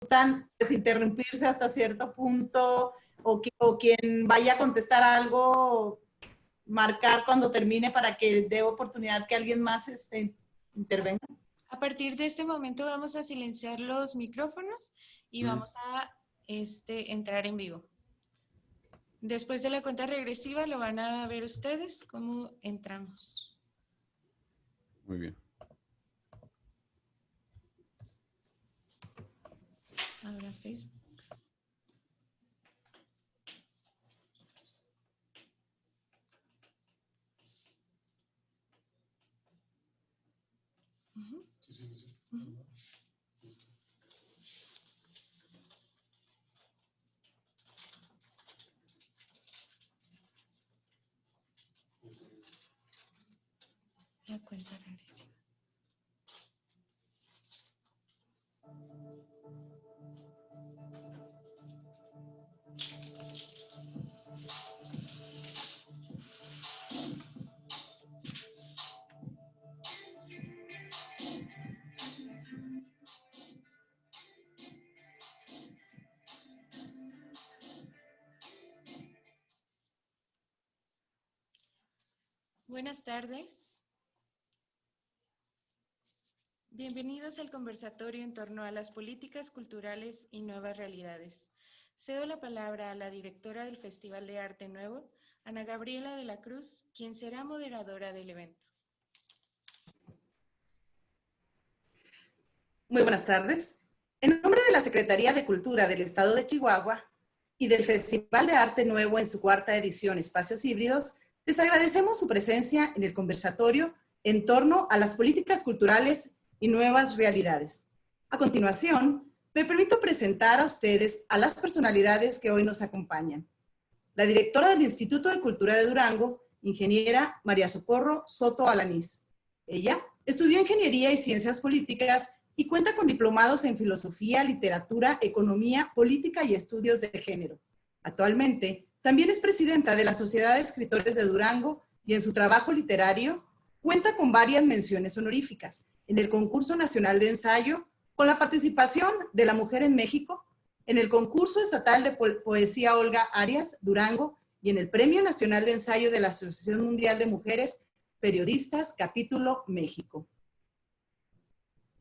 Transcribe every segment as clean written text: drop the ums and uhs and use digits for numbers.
gustan pues, interrumpirse hasta cierto punto o quien vaya a contestar algo, marcar cuando termine para que dé oportunidad que alguien más intervenga. A partir de este momento vamos a silenciar los micrófonos y vamos a entrar en vivo. Después de la cuenta regresiva lo van a ver ustedes cómo entramos. Muy bien. Ahora Facebook. La cuenta regresiva. Buenas tardes. Bienvenidos al conversatorio en torno a las políticas culturales y nuevas realidades. Cedo la palabra a la directora del Festival de Arte Nuevo, Ana Gabriela de la Cruz, quien será moderadora del evento. Muy buenas tardes. En nombre de la Secretaría de Cultura del Estado de Chihuahua y del Festival de Arte Nuevo en su cuarta edición Espacios Híbridos, les agradecemos su presencia en el conversatorio en torno a las políticas culturales y nuevas realidades. A continuación, me permito presentar a ustedes a las personalidades que hoy nos acompañan. La directora del Instituto de Cultura de Durango, ingeniera María Socorro Soto Alanís. Ella estudió Ingeniería y Ciencias Políticas y cuenta con diplomados en Filosofía, Literatura, Economía, Política y Estudios de Género. Actualmente, también es presidenta de la Sociedad de Escritores de Durango y en su trabajo literario cuenta con varias menciones honoríficas en el Concurso Nacional de Ensayo, con la participación de la Mujer en México, en el Concurso Estatal de Poesía Olga Arias, Durango, y en el Premio Nacional de Ensayo de la Asociación Mundial de Mujeres Periodistas, capítulo México.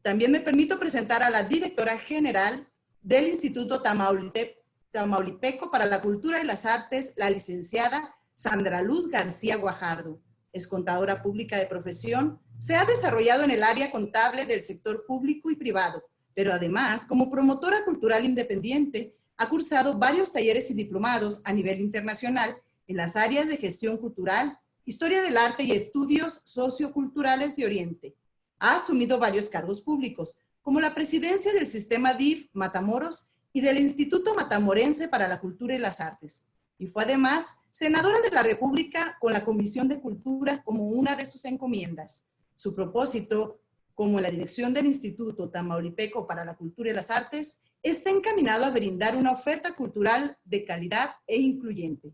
También me permito presentar a la directora general del Instituto Tamaulipeco para la Cultura y las Artes, la licenciada Sandra Luz García Guajardo. Es contadora pública de profesión, se ha desarrollado en el área contable del sector público y privado, pero además, como promotora cultural independiente, ha cursado varios talleres y diplomados a nivel internacional en las áreas de gestión cultural, historia del arte y estudios socioculturales de Oriente. Ha asumido varios cargos públicos, como la presidencia del sistema DIF Matamoros y del Instituto Matamorense para la Cultura y las Artes. Y fue además senadora de la República con la Comisión de Cultura como una de sus encomiendas. Su propósito, como la dirección del Instituto Tamaulipeco para la Cultura y las Artes, está encaminado a brindar una oferta cultural de calidad e incluyente.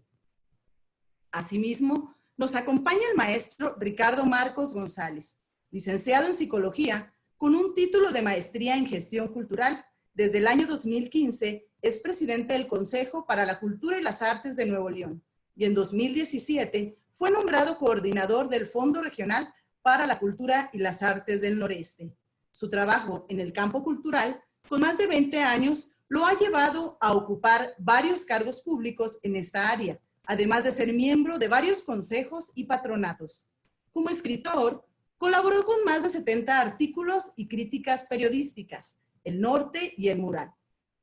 Asimismo, nos acompaña el maestro Ricardo Marcos González, licenciado en Psicología, con un título de maestría en Gestión Cultural. Desde el año 2015 es presidente del Consejo para la Cultura y las Artes de Nuevo León y en 2017 fue nombrado coordinador del Fondo Regional para la Cultura y las Artes del Noreste. Su trabajo en el campo cultural, con más de 20 años, lo ha llevado a ocupar varios cargos públicos en esta área, además de ser miembro de varios consejos y patronatos. Como escritor, colaboró con más de 70 artículos y críticas periodísticas, El Norte y El Mural,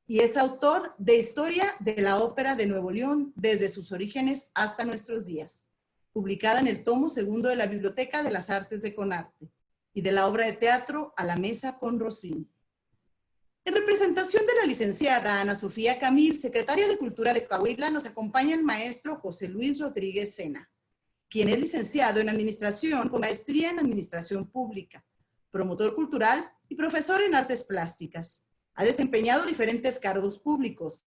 y es autor de Historia de la Ópera de Nuevo León desde sus orígenes hasta nuestros días, publicada en el tomo segundo de la Biblioteca de las Artes de Conarte, y de la obra de teatro A la Mesa con Rossini. En representación de la licenciada Ana Sofía Camil, secretaria de Cultura de Coahuila, nos acompaña el maestro José Luis Rodríguez Sena, quien es licenciado en Administración con maestría en Administración Pública, promotor cultural y profesor en Artes Plásticas. Ha desempeñado diferentes cargos públicos,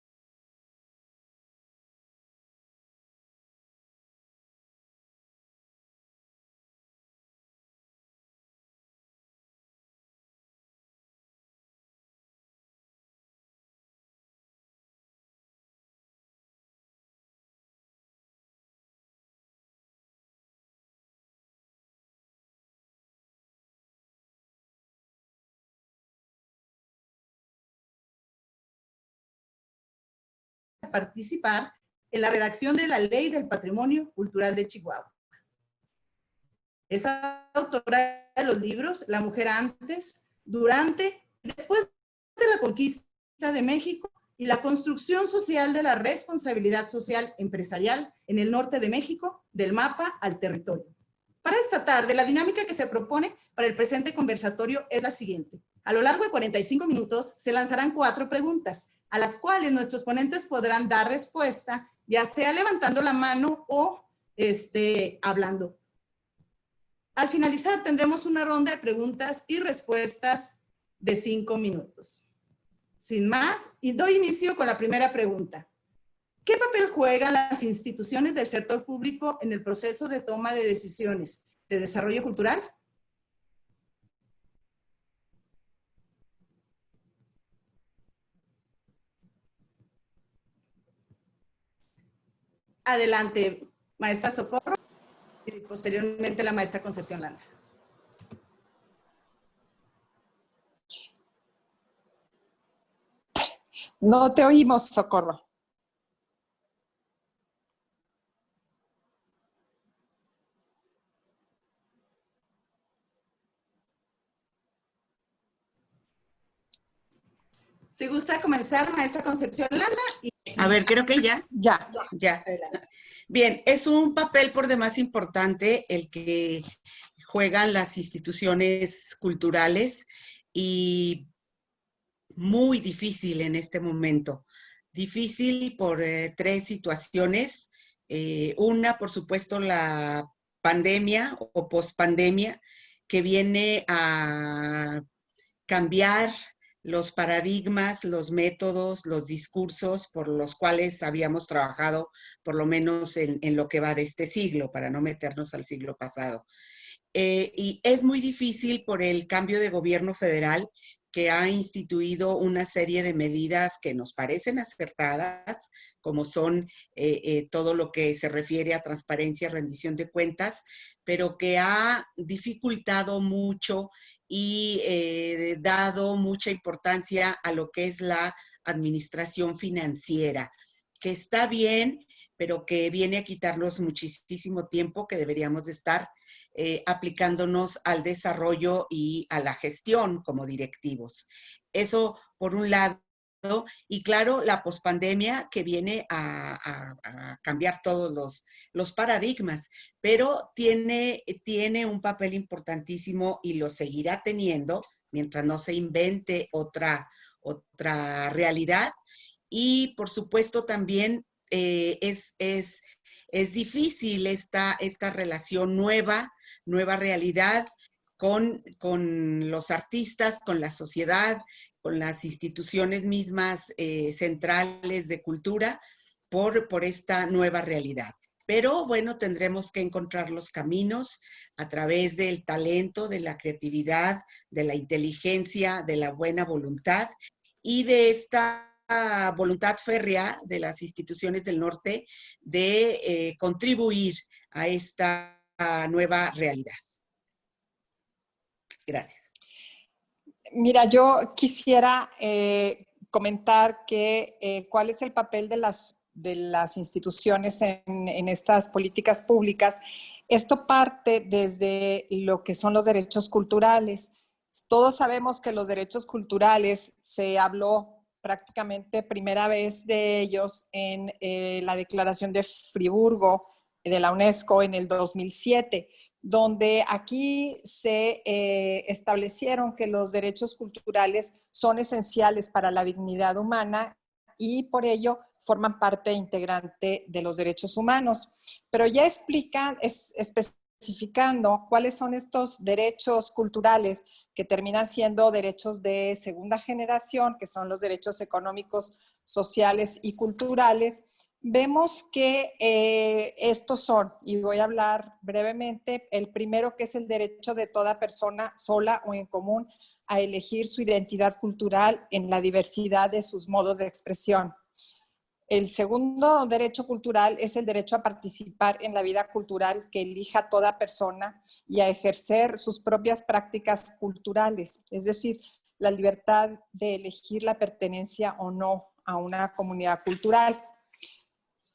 participar en la redacción de la Ley del Patrimonio Cultural de Chihuahua. Es autora de los libros La mujer antes, durante y después de la conquista de México y la construcción social de la responsabilidad social empresarial en el norte de México, del mapa al territorio. Para esta tarde, la dinámica que se propone para el presente conversatorio es la siguiente. A lo largo de 45 minutos se lanzarán 4 preguntas, a las cuales nuestros ponentes podrán dar respuesta, ya sea levantando la mano o hablando. Al finalizar, tendremos una ronda de preguntas y respuestas de 5 minutos. Sin más, y doy inicio con la primera pregunta. ¿Qué papel juegan las instituciones del sector público en el proceso de toma de decisiones de desarrollo cultural? Adelante, maestra Socorro, y posteriormente la maestra Concepción Landa. No te oímos, Socorro. Si gusta comenzar, maestra Concepción Landa. A ver, creo que ya. Ya. Bien, es un papel por demás importante el que juegan las instituciones culturales y muy difícil en este momento. Difícil por 3 situaciones. Una, por supuesto, la pandemia o pospandemia, que viene a cambiar los paradigmas, los métodos, los discursos por los cuales habíamos trabajado, por lo menos en lo que va de este siglo, para no meternos al siglo pasado. Y es muy difícil por el cambio de gobierno federal, que ha instituido una serie de medidas que nos parecen acertadas, como son todo lo que se refiere a transparencia, rendición de cuentas, pero que ha dificultado mucho y dado mucha importancia a lo que es la administración financiera, que está bien, pero que viene a quitarnos muchísimo tiempo que deberíamos de estar aplicándonos al desarrollo y a la gestión como directivos. Eso por un lado. Y claro, la pospandemia que viene a cambiar todos los paradigmas, pero tiene un papel importantísimo y lo seguirá teniendo mientras no se invente otra realidad. Y por supuesto también es difícil esta relación nueva realidad con los artistas, con la sociedad, con las instituciones mismas centrales de cultura por esta nueva realidad. Pero bueno, tendremos que encontrar los caminos a través del talento, de la creatividad, de la inteligencia, de la buena voluntad y de esta voluntad férrea de las instituciones del norte de contribuir a esta nueva realidad. Gracias. Mira, yo quisiera comentar que cuál es el papel de las instituciones en estas políticas públicas. Esto parte desde lo que son los derechos culturales. Todos sabemos que los derechos culturales se habló prácticamente primera vez de ellos en la Declaración de Friburgo de la UNESCO en el 2007, donde aquí se establecieron que los derechos culturales son esenciales para la dignidad humana y por ello forman parte integrante de los derechos humanos. Pero ya especificando cuáles son estos derechos culturales que terminan siendo derechos de segunda generación, que son los derechos económicos, sociales y culturales, vemos que estos son, y voy a hablar brevemente, el primero que es el derecho de toda persona sola o en común a elegir su identidad cultural en la diversidad de sus modos de expresión. El segundo derecho cultural es el derecho a participar en la vida cultural que elija toda persona y a ejercer sus propias prácticas culturales, es decir, la libertad de elegir la pertenencia o no a una comunidad cultural.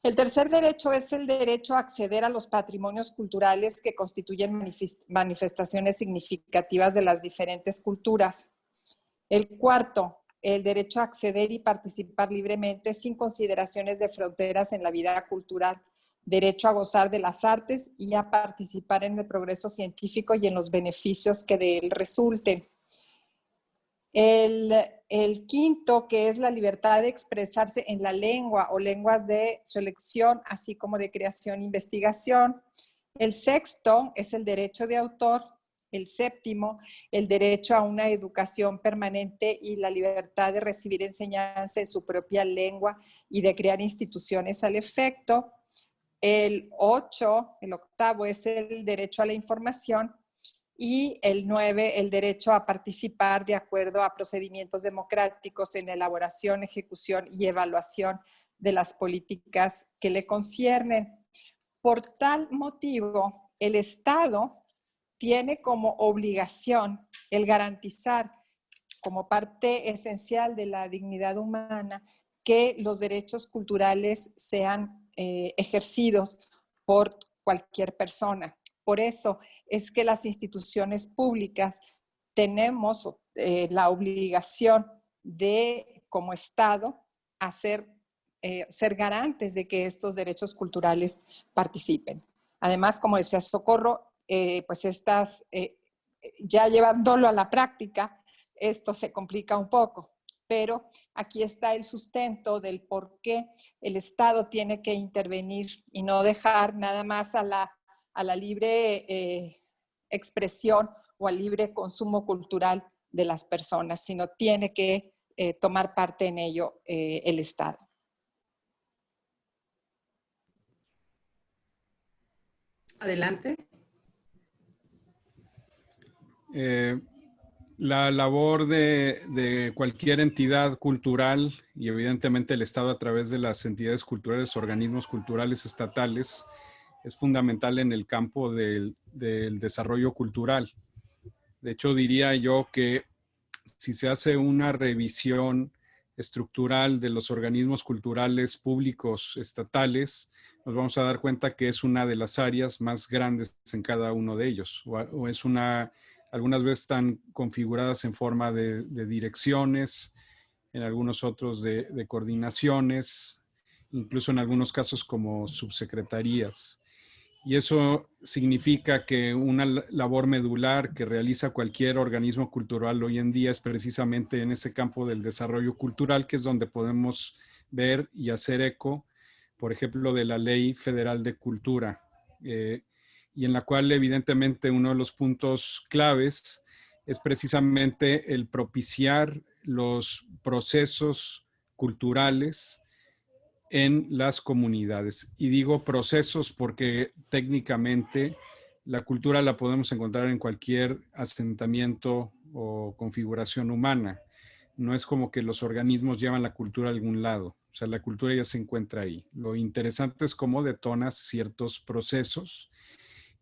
El tercer derecho es el derecho a acceder a los patrimonios culturales que constituyen manifestaciones significativas de las diferentes culturas. El cuarto, el derecho a acceder y participar libremente sin consideraciones de fronteras en la vida cultural. Derecho a gozar de las artes y a participar en el progreso científico y en los beneficios que de él resulten. El quinto, que es la libertad de expresarse en la lengua o lenguas de su elección, así como de creación e investigación. El sexto es el derecho de autor. El séptimo, el derecho a una educación permanente y la libertad de recibir enseñanza en su propia lengua y de crear instituciones al efecto. El octavo, es el derecho a la información. Y el 9, el derecho a participar de acuerdo a procedimientos democráticos en elaboración, ejecución y evaluación de las políticas que le conciernen. Por tal motivo, el Estado tiene como obligación el garantizar, como parte esencial de la dignidad humana, que los derechos culturales sean ejercidos por cualquier persona. Por eso es que las instituciones públicas tenemos la obligación de, como Estado, ser garantes de que estos derechos culturales participen. Además, como decía Socorro, pues ya llevándolo a la práctica, esto se complica un poco, pero aquí está el sustento del por qué el Estado tiene que intervenir y no dejar nada más a la libre expresión o al libre consumo cultural de las personas, sino tiene que tomar parte en ello el Estado. Adelante. La labor de cualquier entidad cultural y evidentemente el Estado a través de las entidades culturales, organismos culturales estatales, es fundamental en el campo del desarrollo cultural. De hecho, diría yo que si se hace una revisión estructural de los organismos culturales públicos estatales, nos vamos a dar cuenta que es una de las áreas más grandes en cada uno de ellos, o es algunas veces están configuradas en forma de direcciones, en algunos otros de coordinaciones, incluso en algunos casos como subsecretarías. Y eso significa que una labor medular que realiza cualquier organismo cultural hoy en día es precisamente en ese campo del desarrollo cultural, que es donde podemos ver y hacer eco, por ejemplo, de la Ley Federal de Cultura, y en la cual evidentemente uno de los puntos claves es precisamente el propiciar los procesos culturales en las comunidades. Y digo procesos porque técnicamente la cultura la podemos encontrar en cualquier asentamiento o configuración humana. No es como que los organismos llevan la cultura a algún lado. O sea, la cultura ya se encuentra ahí. Lo interesante es cómo detonas ciertos procesos.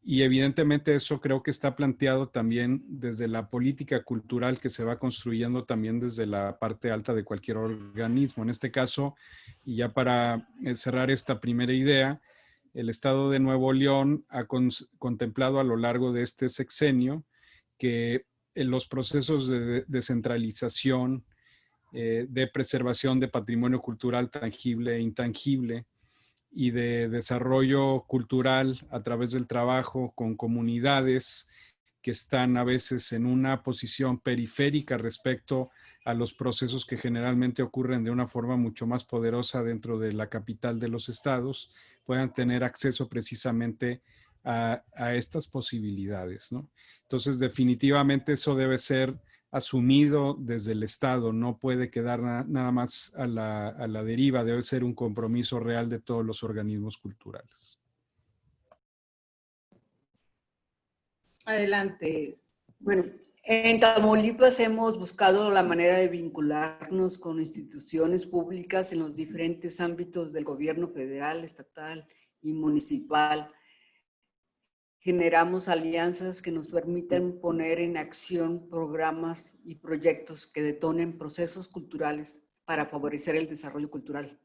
Y evidentemente eso creo que está planteado también desde la política cultural que se va construyendo también desde la parte alta de cualquier organismo. En este caso, y ya para cerrar esta primera idea, el Estado de Nuevo León ha contemplado a lo largo de este sexenio que en los procesos de descentralización, de preservación de patrimonio cultural tangible e intangible, y de desarrollo cultural a través del trabajo con comunidades que están a veces en una posición periférica respecto a los procesos que generalmente ocurren de una forma mucho más poderosa dentro de la capital de los estados, puedan tener acceso precisamente a estas posibilidades, ¿no? Entonces, definitivamente eso debe ser asumido desde el Estado, no puede quedar nada más a la deriva, debe ser un compromiso real de todos los organismos culturales. Adelante. Bueno, en Tamaulipas hemos buscado la manera de vincularnos con instituciones públicas en los diferentes ámbitos del gobierno federal, estatal y municipal. Generamos alianzas que nos permiten poner en acción programas y proyectos que detonen procesos culturales para favorecer el desarrollo cultural.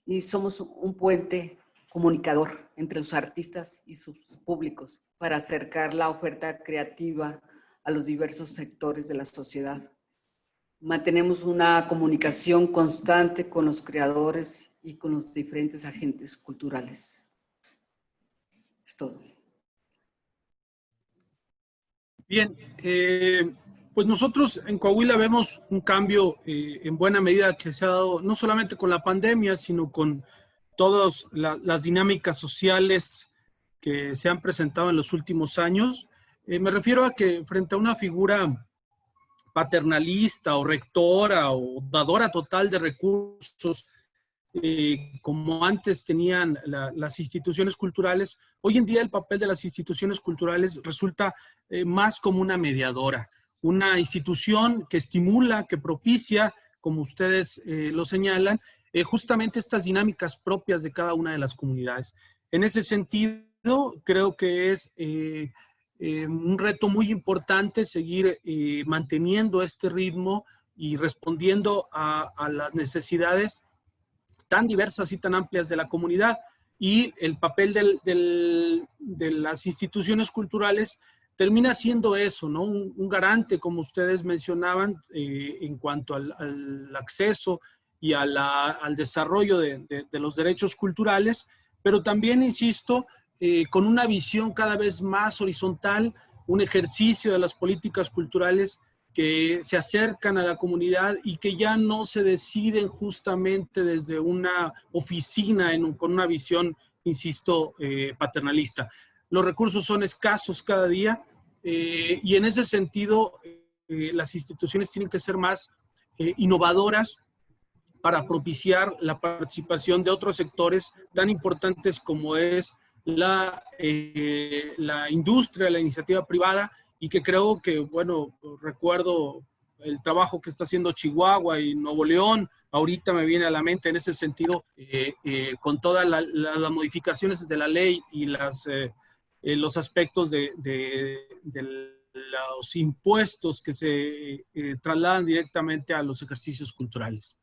y somos un puente comunicador entre los artistas y sus públicos para acercar la oferta creativa a los diversos sectores de la sociedad. Mantenemos una comunicación constante con los creadores y con los diferentes agentes culturales. Es todo. Bien, pues nosotros en Coahuila vemos un cambio en buena medida que se ha dado no solamente con la pandemia, sino con todas las dinámicas sociales que se han presentado en los últimos años. Me refiero a que frente a una figura paternalista o rectora o dadora total de recursos, como antes tenían las instituciones culturales, hoy en día el papel de las instituciones culturales resulta más como una mediadora, una institución que estimula, que propicia, como ustedes lo señalan, justamente estas dinámicas propias de cada una de las comunidades. En ese sentido, creo que es un reto muy importante seguir manteniendo este ritmo y respondiendo a las necesidades tan diversas y tan amplias de la comunidad, y el papel de las instituciones culturales termina siendo eso, ¿no? Un garante, como ustedes mencionaban, en cuanto al acceso y al desarrollo de los derechos culturales, pero también, insisto, con una visión cada vez más horizontal, un ejercicio de las políticas culturales que se acercan a la comunidad y que ya no se deciden justamente desde una oficina con una visión, insisto, paternalista. Los recursos son escasos cada día y en ese sentido las instituciones tienen que ser más innovadoras para propiciar la participación de otros sectores tan importantes como es la industria, la iniciativa privada, y que creo que, bueno, recuerdo el trabajo que está haciendo Chihuahua y Nuevo León, ahorita me viene a la mente en ese sentido, con todas las modificaciones de la ley y los aspectos de los impuestos que se trasladan directamente a los ejercicios culturales.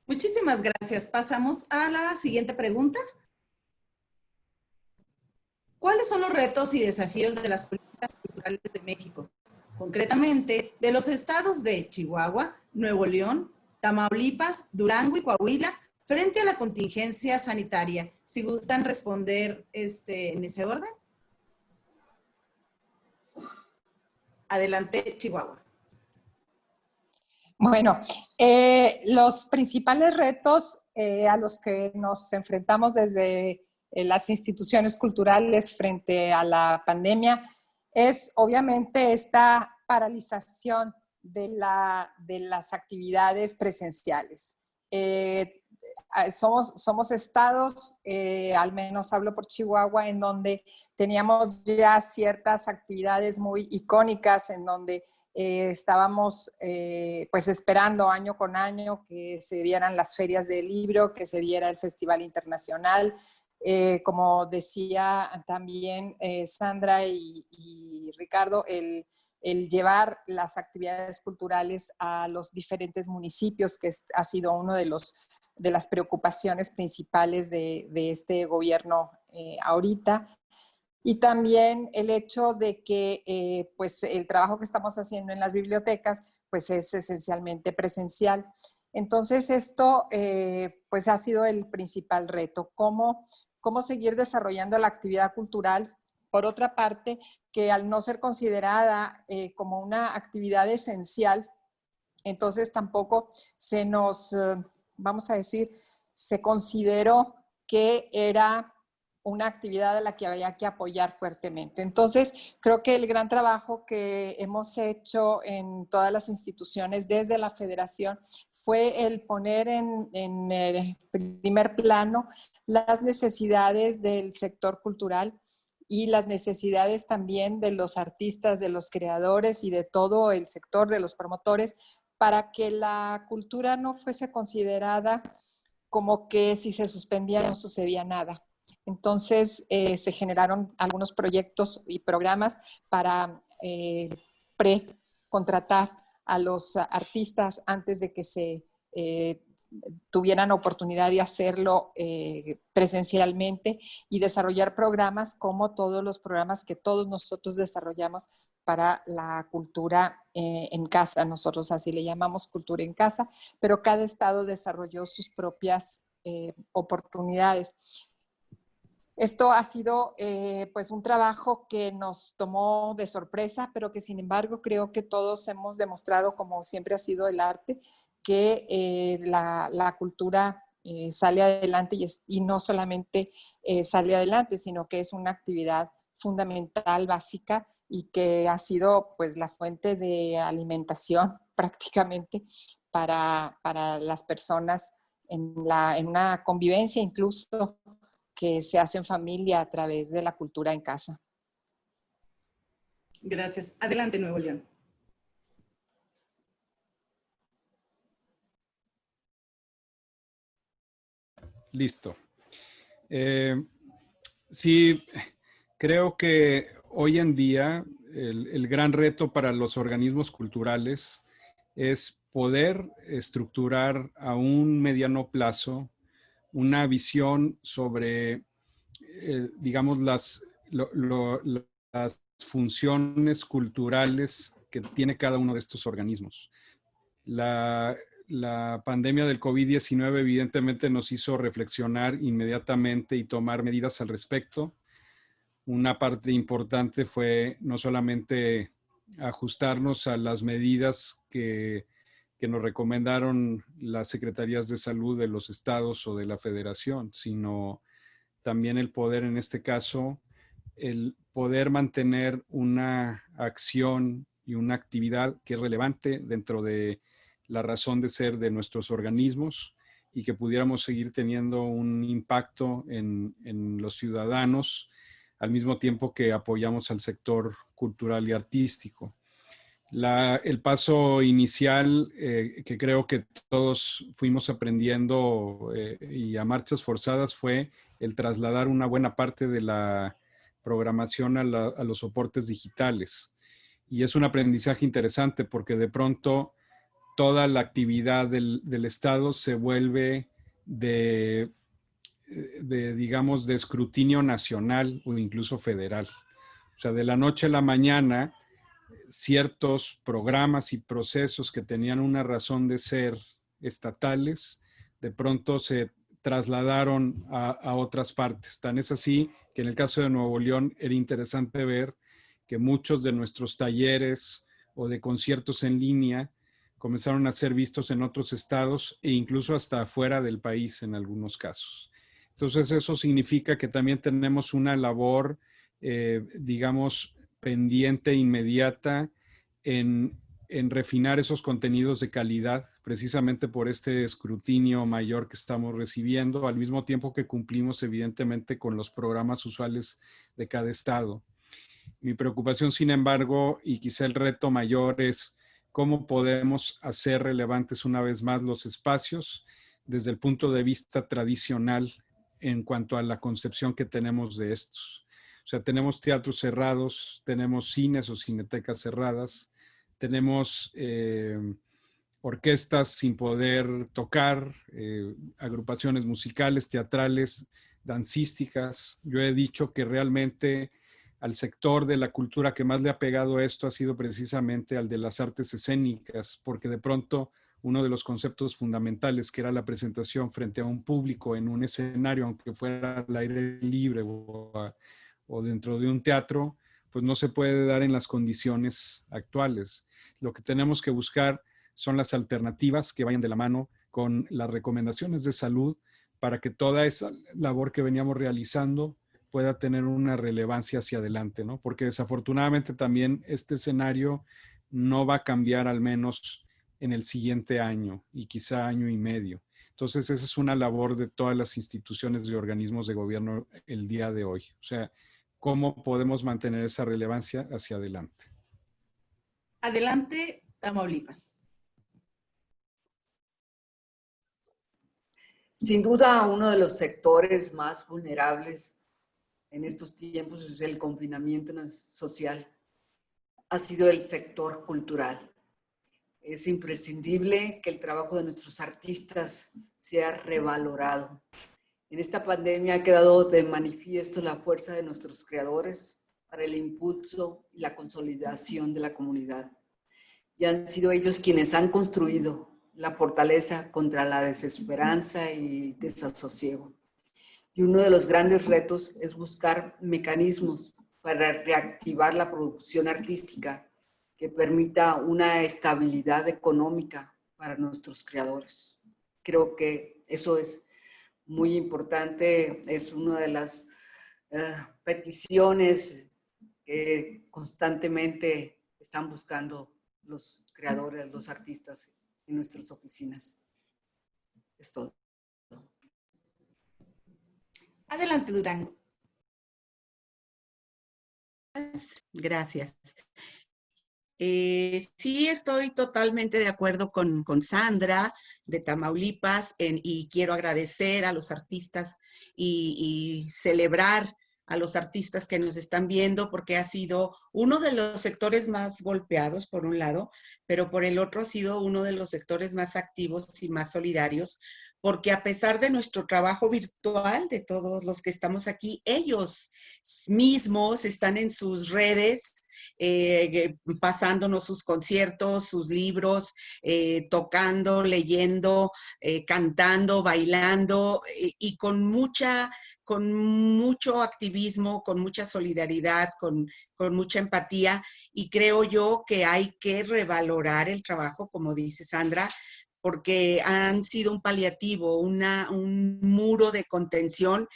Muchísimas gracias. Pasamos a la siguiente pregunta. ¿Cuáles son los retos y desafíos de las políticas culturales de México? Concretamente, de los estados de Chihuahua, Nuevo León, Tamaulipas, Durango y Coahuila, frente a la contingencia sanitaria. Si gustan responder en ese orden. Adelante, Chihuahua. Bueno, los principales retos a los que nos enfrentamos desde las instituciones culturales frente a la pandemia es obviamente esta paralización de las actividades presenciales. Somos estados, al menos hablo por Chihuahua, en donde teníamos ya ciertas actividades muy icónicas, en donde estábamos pues esperando año con año que se dieran las ferias del libro, que se diera el Festival Internacional. Como decía también Sandra y Ricardo, el llevar las actividades culturales a los diferentes municipios, que ha sido uno de las preocupaciones principales de este gobierno ahorita. Y también el hecho de que pues el trabajo que estamos haciendo en las bibliotecas pues es esencialmente presencial. Entonces esto pues ha sido el principal reto, cómo seguir desarrollando la actividad cultural. Por otra parte, que al no ser considerada como una actividad esencial, entonces tampoco se nos, vamos a decir, se consideró que era una actividad a la que había que apoyar fuertemente. Entonces, creo que el gran trabajo que hemos hecho en todas las instituciones desde la federación fue el poner en el primer plano las necesidades del sector cultural y las necesidades también de los artistas, de los creadores y de todo el sector de los promotores, para que la cultura no fuese considerada como que si se suspendía no sucedía nada. Entonces se generaron algunos proyectos y programas para pre-contratar a los artistas antes de que se tuvieran oportunidad de hacerlo presencialmente y desarrollar programas como todos los programas que todos nosotros desarrollamos para la cultura en casa. Nosotros así le llamamos cultura en casa, pero cada estado desarrolló sus propias oportunidades. Esto ha sido pues un trabajo que nos tomó de sorpresa, pero que sin embargo creo que todos hemos demostrado, como siempre ha sido el arte, que la cultura sale adelante y no solamente sale adelante, sino que es una actividad fundamental, básica, y que ha sido pues la fuente de alimentación prácticamente para las personas en una convivencia incluso que se hace en familia a través de la cultura en casa. Gracias. Adelante, Nuevo León. Listo. Sí, creo que hoy en día el gran reto para los organismos culturales es poder estructurar a un mediano plazo una visión sobre, digamos, las funciones culturales que tiene cada uno de estos organismos. La pandemia del COVID-19 evidentemente nos hizo reflexionar inmediatamente y tomar medidas al respecto. Una parte importante fue no solamente ajustarnos a las medidas que nos recomendaron las secretarías de salud de los estados o de la federación, sino también el poder, en este caso, el poder mantener una acción y una actividad que es relevante dentro de la razón de ser de nuestros organismos y que pudiéramos seguir teniendo un impacto en los ciudadanos al mismo tiempo que apoyamos al sector cultural y artístico. El paso inicial que creo que todos fuimos aprendiendo y a marchas forzadas fue el trasladar una buena parte de la programación a los soportes digitales. Y es un aprendizaje interesante porque de pronto toda la actividad del Estado se vuelve digamos, de escrutinio nacional o incluso federal. O sea, de la noche a la mañana, ciertos programas y procesos que tenían una razón de ser estatales, de pronto se trasladaron a otras partes. Tan es así que en el caso de Nuevo León era interesante ver que muchos de nuestros talleres o de conciertos en línea comenzaron a ser vistos en otros estados e incluso hasta afuera del país en algunos casos. Entonces eso significa que también tenemos una labor, digamos, pendiente, inmediata en refinar esos contenidos de calidad, precisamente por este escrutinio mayor que estamos recibiendo, al mismo tiempo que cumplimos evidentemente con los programas usuales de cada estado. Mi preocupación, sin embargo, y quizá el reto mayor es cómo podemos hacer relevantes una vez más los espacios desde el punto de vista tradicional en cuanto a la concepción que tenemos de estos. O sea, tenemos teatros cerrados, tenemos cines o cinetecas cerradas, tenemos orquestas sin poder tocar, agrupaciones musicales, teatrales, dancísticas. Yo he dicho que realmente al sector de la cultura que más le ha pegado esto ha sido precisamente al de las artes escénicas, porque de pronto uno de los conceptos fundamentales, que era la presentación frente a un público en un escenario, aunque fuera al aire libre o dentro de un teatro, pues no se puede dar en las condiciones actuales. Lo que tenemos que buscar son las alternativas que vayan de la mano con las recomendaciones de salud para que toda esa labor que veníamos realizando pueda tener una relevancia hacia adelante, ¿no? Porque desafortunadamente también este escenario no va a cambiar al menos en el siguiente año y quizá año y medio. Entonces, esa es una labor de todas las instituciones y organismos de gobierno el día de hoy. O sea, ¿cómo podemos mantener esa relevancia hacia adelante? Adelante, Tamaulipas. Sin duda, uno de los sectores más vulnerables en estos tiempos es el confinamiento social. Ha sido el sector cultural. Es imprescindible que el trabajo de nuestros artistas sea revalorado. En esta pandemia ha quedado de manifiesto la fuerza de nuestros creadores para el impulso y la consolidación de la comunidad. Y han sido ellos quienes han construido la fortaleza contra la desesperanza y desasosiego. Y uno de los grandes retos es buscar mecanismos para reactivar la producción artística que permita una estabilidad económica para nuestros creadores. Creo que eso es muy importante, es una de las peticiones que constantemente están buscando los creadores, los artistas en nuestras oficinas. Es todo. Adelante, Durango. Gracias. Sí, estoy totalmente de acuerdo con Sandra de Tamaulipas y quiero agradecer a los artistas y celebrar a los artistas que nos están viendo, porque ha sido uno de los sectores más golpeados, por un lado, pero por el otro ha sido uno de los sectores más activos y más solidarios, porque a pesar de nuestro trabajo virtual, de todos los que estamos aquí, ellos mismos están en sus redes, pasándonos sus conciertos, sus libros, tocando, leyendo, cantando, bailando, y con mucho activismo, con mucha solidaridad, con mucha empatía, y creo yo que hay que revalorar el trabajo, como dice Sandra, porque han sido un paliativo, un muro de contención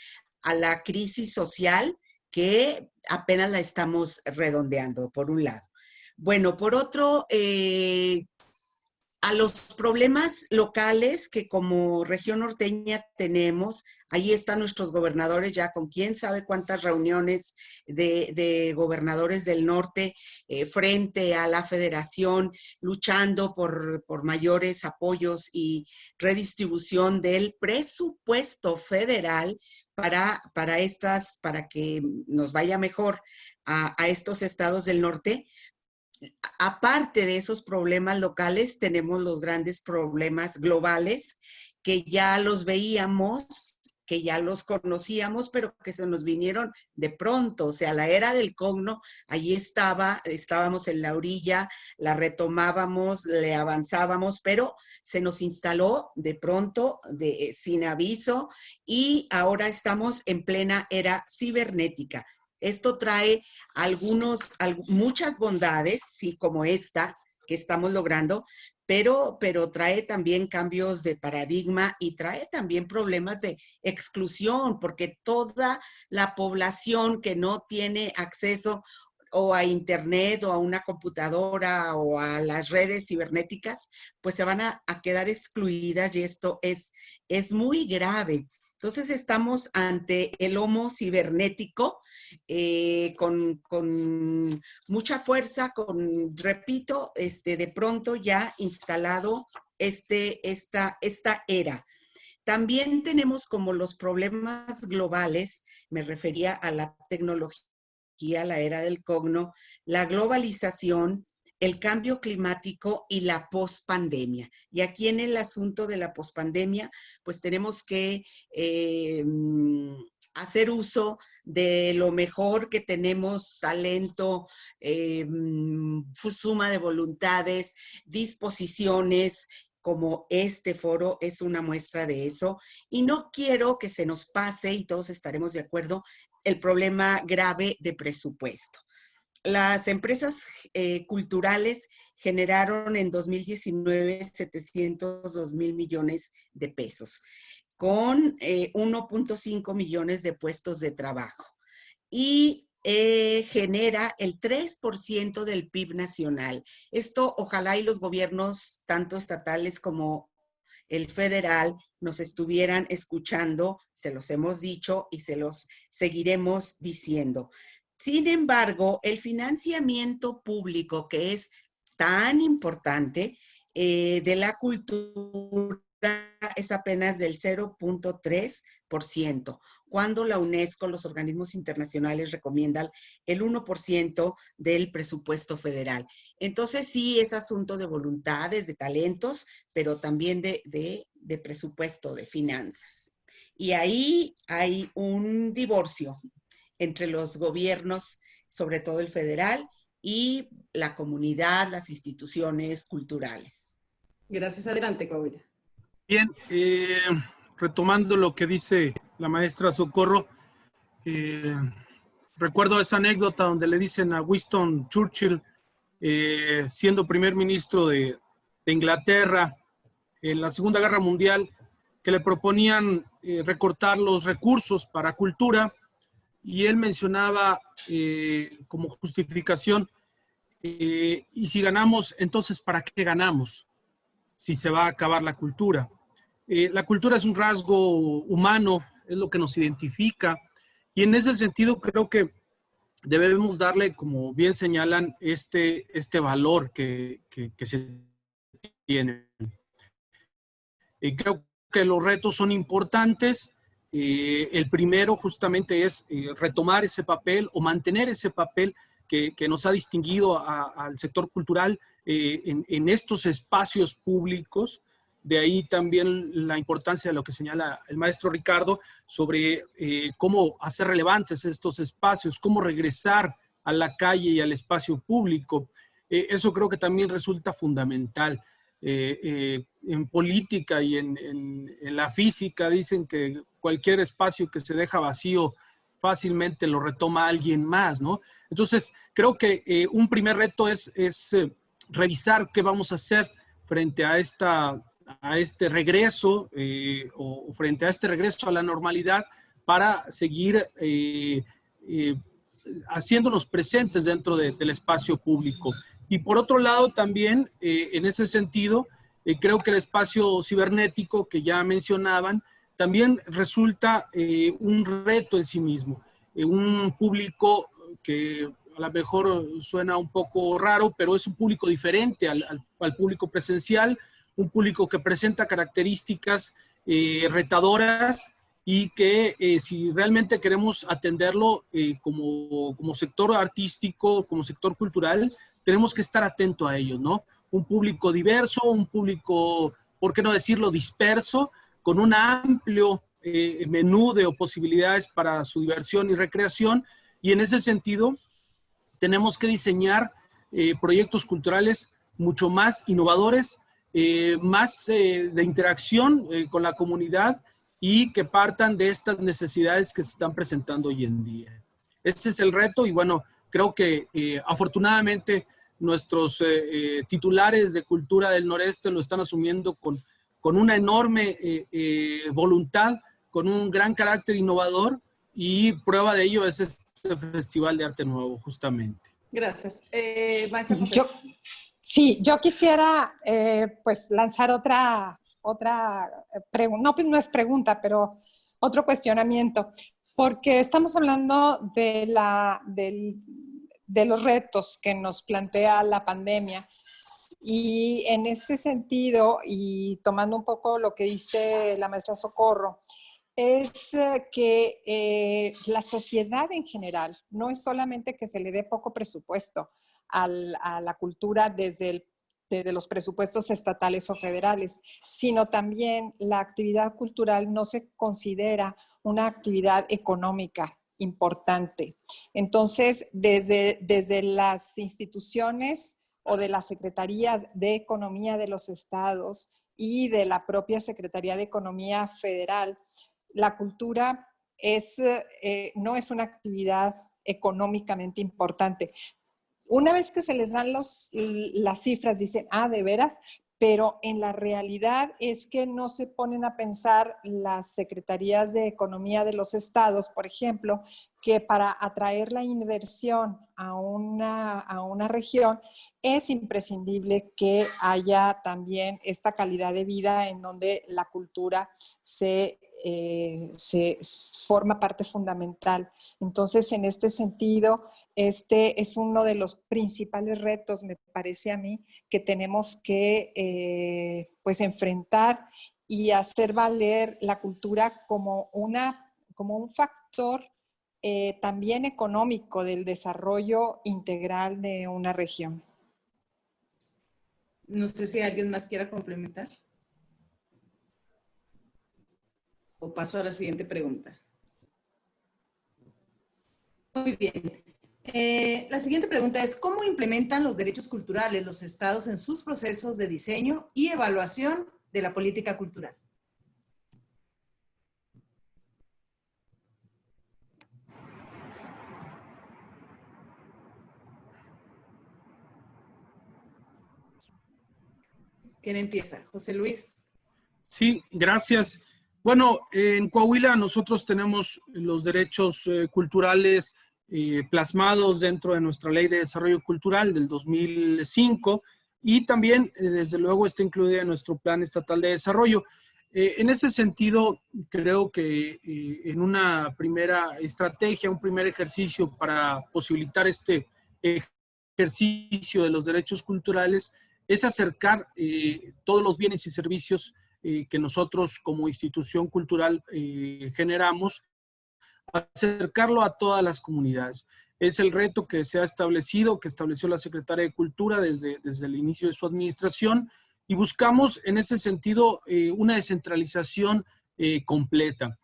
a la crisis social que apenas la estamos redondeando, por un lado. Bueno, por otro, a los problemas locales que como región norteña tenemos, ahí están nuestros gobernadores ya con quién sabe cuántas reuniones de gobernadores del norte frente a la federación, luchando por mayores apoyos y redistribución del presupuesto federal para que nos vaya mejor a estos estados del norte. Aparte de esos problemas locales, tenemos los grandes problemas globales que ya los veíamos, que ya los conocíamos, pero que se nos vinieron de pronto. O sea, la era del cogno, ahí estábamos en la orilla, la retomábamos, le avanzábamos, pero se nos instaló de pronto, sin aviso, y ahora estamos en plena era cibernética. Esto trae muchas bondades, sí, como esta que estamos logrando, pero trae también cambios de paradigma y trae también problemas de exclusión, porque toda la población que no tiene acceso o a internet o a una computadora o a las redes cibernéticas, pues se van a quedar excluidas, y esto es muy grave. Entonces estamos ante el homo cibernético con mucha fuerza, repito, de pronto ya instalado esta era. También tenemos como los problemas globales, me refería a la tecnología, la era del cogno, la globalización, el cambio climático y la pospandemia. Y aquí en el asunto de la pospandemia, pues tenemos que hacer uso de lo mejor que tenemos, talento, suma de voluntades, disposiciones, como este foro es una muestra de eso. Y no quiero que se nos pase, y todos estaremos de acuerdo, el problema grave de presupuesto. Las empresas culturales generaron en 2019 702,000 millones de pesos, con 1.5 millones de puestos de trabajo. Y genera el 3% del PIB nacional. Esto ojalá y los gobiernos, tanto estatales como el federal, nos estuvieran escuchando, se los hemos dicho y se los seguiremos diciendo. Sin embargo, el financiamiento público, que es tan importante, de la cultura, es apenas del 0.3%, cuando la UNESCO, los organismos internacionales recomiendan el 1% del presupuesto federal. Entonces sí es asunto de voluntades, de talentos, pero también de presupuesto, de finanzas. Y ahí hay un divorcio entre los gobiernos, sobre todo el federal, y la comunidad, las instituciones culturales. Gracias. Adelante, Coahuila. Bien, retomando lo que dice la maestra Socorro, recuerdo esa anécdota donde le dicen a Winston Churchill, siendo primer ministro de Inglaterra en la Segunda Guerra Mundial, que le proponían recortar los recursos para cultura, y él mencionaba como justificación, y si ganamos, entonces ¿para qué ganamos? Si se va a acabar la cultura. La cultura es un rasgo humano, es lo que nos identifica, y en ese sentido creo que debemos darle, como bien señalan, este valor que se tiene. Creo que los retos son importantes. El primero justamente es retomar ese papel o mantener ese papel que nos ha distinguido al sector cultural en estos espacios públicos. De ahí también la importancia de lo que señala el maestro Ricardo sobre cómo hacer relevantes estos espacios, cómo regresar a la calle y al espacio público. Eso creo que también resulta fundamental. En política y en la física dicen que cualquier espacio que se deja vacío fácilmente lo retoma alguien más, ¿no? Entonces, creo que un primer reto es revisar qué vamos a hacer frente a este regreso o frente a este regreso a la normalidad para seguir haciéndonos presentes dentro del espacio público. Y por otro lado también, en ese sentido, creo que el espacio cibernético que ya mencionaban también resulta un reto en sí mismo. Un público que a lo mejor suena un poco raro, pero es un público diferente al público presencial, un público que presenta características retadoras y que si realmente queremos atenderlo como sector artístico, como sector cultural, tenemos que estar atentos a ellos, ¿no? Un público diverso, un público, ¿por qué no decirlo, disperso, con un amplio menú de posibilidades para su diversión y recreación, y en ese sentido tenemos que diseñar proyectos culturales mucho más innovadores, más de interacción con la comunidad y que partan de estas necesidades que se están presentando hoy en día. Ese es el reto y bueno, creo que afortunadamente nuestros titulares de cultura del noreste lo están asumiendo con una enorme voluntad, con un gran carácter innovador y prueba de ello es este Festival de Arte Nuevo, justamente. Gracias. Yo quisiera pues lanzar otra pregunta, no es pregunta, pero otro cuestionamiento, porque estamos hablando de los retos que nos plantea la pandemia. Y en este sentido, y tomando un poco lo que dice la maestra Socorro, es que la sociedad en general, no es solamente que se le dé poco presupuesto a la cultura desde los presupuestos estatales o federales, sino también la actividad cultural no se considera una actividad económica importante. Entonces, desde las instituciones o de las secretarías de economía de los estados y de la propia Secretaría de Economía Federal, la cultura no es una actividad económicamente importante. Una vez que se les dan las cifras, dicen, de veras, pero en la realidad es que no se ponen a pensar las secretarías de economía de los estados, por ejemplo, que para atraer la inversión a una región es imprescindible que haya también esta calidad de vida en donde la cultura se forma parte fundamental. Entonces, en este sentido, este es uno de los principales retos, me parece a mí, que tenemos que pues enfrentar y hacer valer la cultura como un factor también económico del desarrollo integral de una región. No sé si alguien más quiera complementar. O paso a la siguiente pregunta. Muy bien. La siguiente pregunta es, ¿cómo implementan los derechos culturales los estados en sus procesos de diseño y evaluación de la política cultural? ¿Quién empieza? José Luis. Sí, gracias. Bueno, en Coahuila nosotros tenemos los derechos culturales plasmados dentro de nuestra Ley de Desarrollo Cultural del 2005 y también, desde luego, está incluida en nuestro Plan Estatal de Desarrollo. En ese sentido, creo que en una primera estrategia, un primer ejercicio para posibilitar este ejercicio de los derechos culturales es acercar todos los bienes y servicios que nosotros como institución cultural generamos, acercarlo a todas las comunidades. Es el reto que se ha establecido, que estableció la Secretaría de Cultura desde el inicio de su administración, y buscamos en ese sentido una descentralización completa.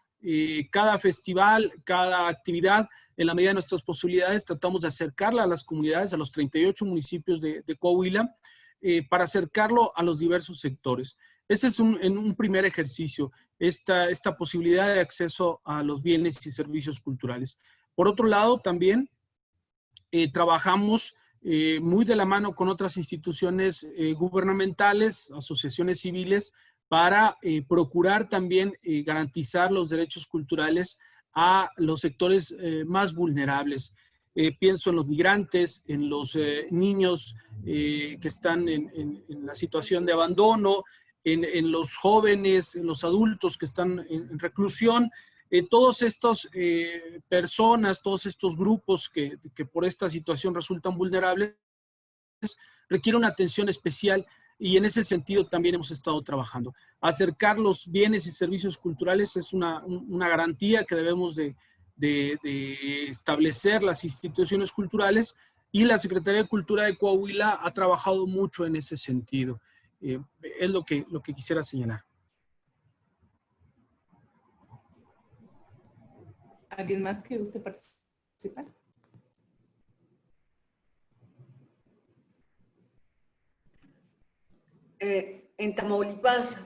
Cada festival, cada actividad, en la medida de nuestras posibilidades, tratamos de acercarla a las comunidades, a los 38 municipios de Coahuila, para acercarlo a los diversos sectores. Ese es un primer ejercicio, esta posibilidad de acceso a los bienes y servicios culturales. Por otro lado, también trabajamos muy de la mano con otras instituciones gubernamentales, asociaciones civiles, para procurar también garantizar los derechos culturales a los sectores más vulnerables. Pienso en los migrantes, en los niños que están en la situación de abandono, en los jóvenes, en los adultos que están en reclusión. Todas estas personas, todos estos grupos que por esta situación resultan vulnerables, requieren una atención especial, y en ese sentido también hemos estado trabajando. Acercar los bienes y servicios culturales es una garantía que debemos de establecer las instituciones culturales, y la Secretaría de Cultura de Coahuila ha trabajado mucho en ese sentido. Es lo que quisiera señalar. ¿Alguien más que guste participar? En Tamaulipas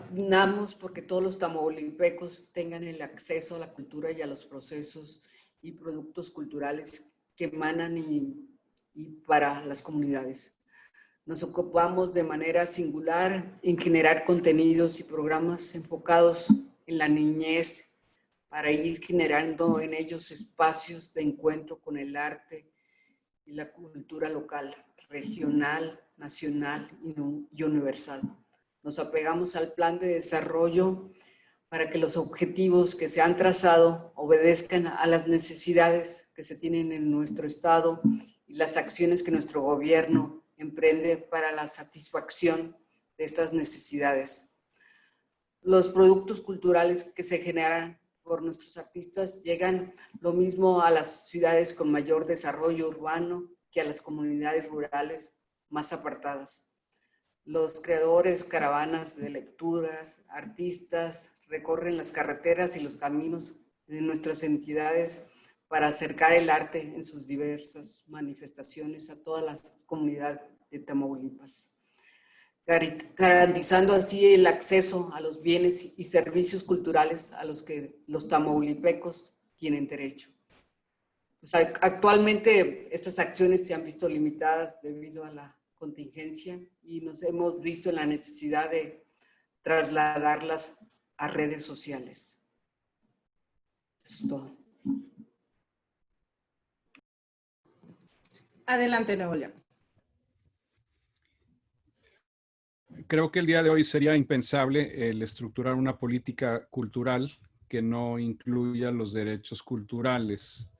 pugnamos porque todos los tamaulipecos tengan el acceso a la cultura y a los procesos y productos culturales que emanan y para las comunidades. Nos ocupamos de manera singular en generar contenidos y programas enfocados en la niñez para ir generando en ellos espacios de encuentro con el arte y la cultura local, regional, nacional y universal. Nos apegamos al plan de desarrollo para que los objetivos que se han trazado obedezcan a las necesidades que se tienen en nuestro estado y las acciones que nuestro gobierno emprende para la satisfacción de estas necesidades. Los productos culturales que se generan por nuestros artistas llegan lo mismo a las ciudades con mayor desarrollo urbano que a las comunidades rurales más apartadas. Los creadores, caravanas de lecturas, artistas, recorren las carreteras y los caminos de nuestras entidades para acercar el arte en sus diversas manifestaciones a toda la comunidad de Tamaulipas, garantizando así el acceso a los bienes y servicios culturales a los que los tamaulipecos tienen derecho. Pues actualmente estas acciones se han visto limitadas debido a la contingencia y nos hemos visto en la necesidad de trasladarlas a redes sociales. Eso es todo. Adelante, Nuevo León. Creo que el día de hoy sería impensable el estructurar una política cultural que no incluya los derechos culturales,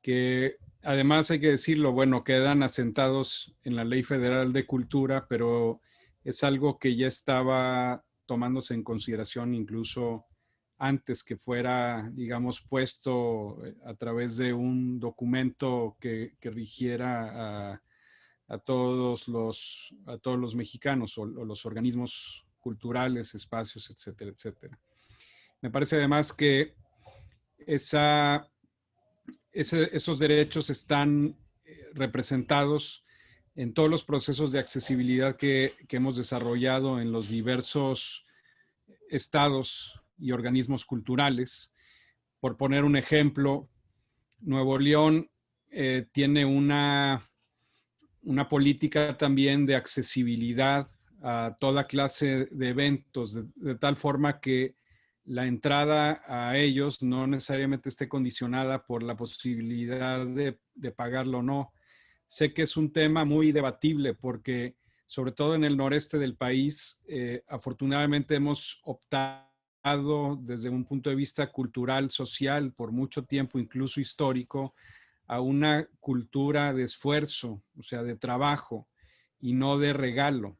que además hay que decirlo, bueno, quedan asentados en la Ley Federal de Cultura, pero es algo que ya estaba tomándose en consideración incluso antes que fuera, digamos, puesto a través de un documento que rigiera a todos los mexicanos o los organismos culturales, espacios, etcétera, etcétera. Me parece además que esos derechos están representados en todos los procesos de accesibilidad que hemos desarrollado en los diversos estados y organismos culturales. Por poner un ejemplo, Nuevo León tiene una política también de accesibilidad a toda clase de eventos, de tal forma que la entrada a ellos no necesariamente esté condicionada por la posibilidad de pagarlo o no. Sé que es un tema muy debatible porque, sobre todo en el noreste del país, afortunadamente hemos optado desde un punto de vista cultural, social, por mucho tiempo, incluso histórico, a una cultura de esfuerzo, o sea, de trabajo y no de regalo.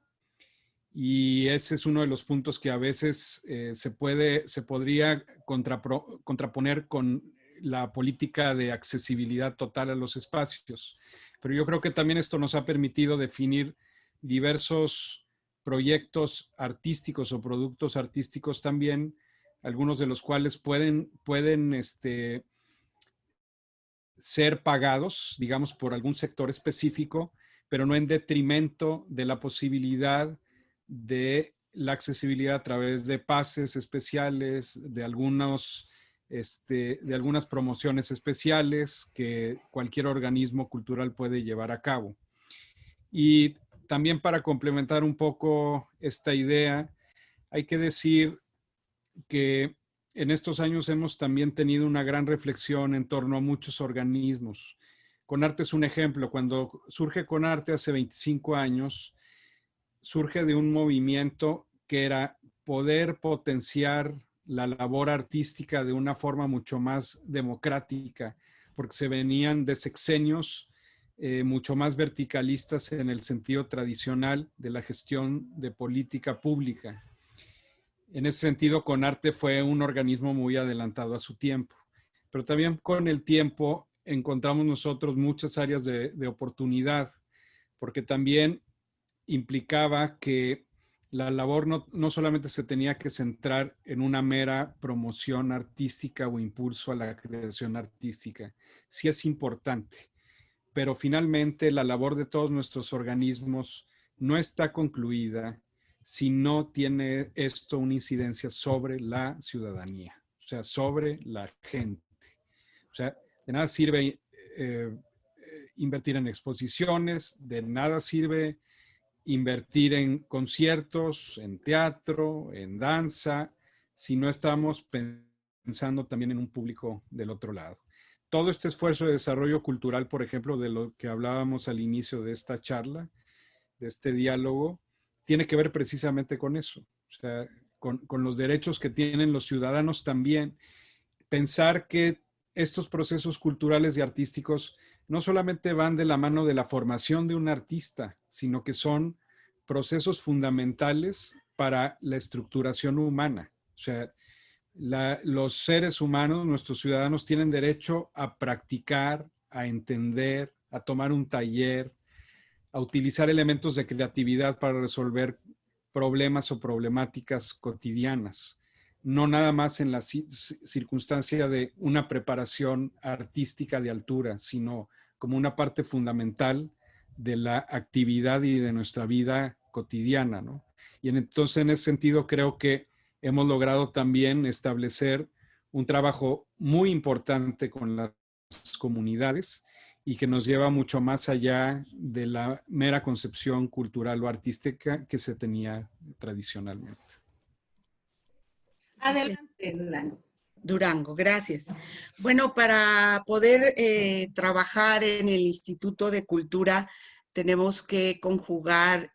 Y ese es uno de los puntos que a veces se podría contraponer con la política de accesibilidad total a los espacios. Pero yo creo que también esto nos ha permitido definir diversos proyectos artísticos o productos artísticos también, algunos de los cuales pueden ser pagados, digamos, por algún sector específico, pero no en detrimento de la posibilidad de la accesibilidad a través de pases especiales, de algunas promociones especiales que cualquier organismo cultural puede llevar a cabo. Y también para complementar un poco esta idea, hay que decir que en estos años hemos también tenido una gran reflexión en torno a muchos organismos. Conarte es un ejemplo. Cuando surge Conarte hace 25 años, surge de un movimiento que era poder potenciar la labor artística de una forma mucho más democrática, porque se venían de sexenios mucho más verticalistas en el sentido tradicional de la gestión de política pública. En ese sentido, Conarte fue un organismo muy adelantado a su tiempo, pero también con el tiempo encontramos nosotros muchas áreas de oportunidad, porque también implicaba que la labor no solamente se tenía que centrar en una mera promoción artística o impulso a la creación artística. Sí es importante, pero finalmente la labor de todos nuestros organismos no está concluida si no tiene esto una incidencia sobre la ciudadanía, o sea, sobre la gente. O sea, de nada sirve invertir en exposiciones, de nada sirve invertir en conciertos, en teatro, en danza, si no estamos pensando también en un público del otro lado. Todo este esfuerzo de desarrollo cultural, por ejemplo, de lo que hablábamos al inicio de esta charla, de este diálogo, tiene que ver precisamente con eso, o sea, con los derechos que tienen los ciudadanos también. Pensar que estos procesos culturales y artísticos no solamente van de la mano de la formación de un artista, sino que son procesos fundamentales para la estructuración humana. O sea, los seres humanos, nuestros ciudadanos, tienen derecho a practicar, a entender, a tomar un taller, a utilizar elementos de creatividad para resolver problemas o problemáticas cotidianas. No nada más en la circunstancia de una preparación artística de altura, sino como una parte fundamental de la actividad y de nuestra vida cotidiana, ¿no? Y entonces, en ese sentido, creo que hemos logrado también establecer un trabajo muy importante con las comunidades y que nos lleva mucho más allá de la mera concepción cultural o artística que se tenía tradicionalmente. Adelante, Durango. Durango, gracias. Bueno, para poder trabajar en el Instituto de Cultura tenemos que conjugar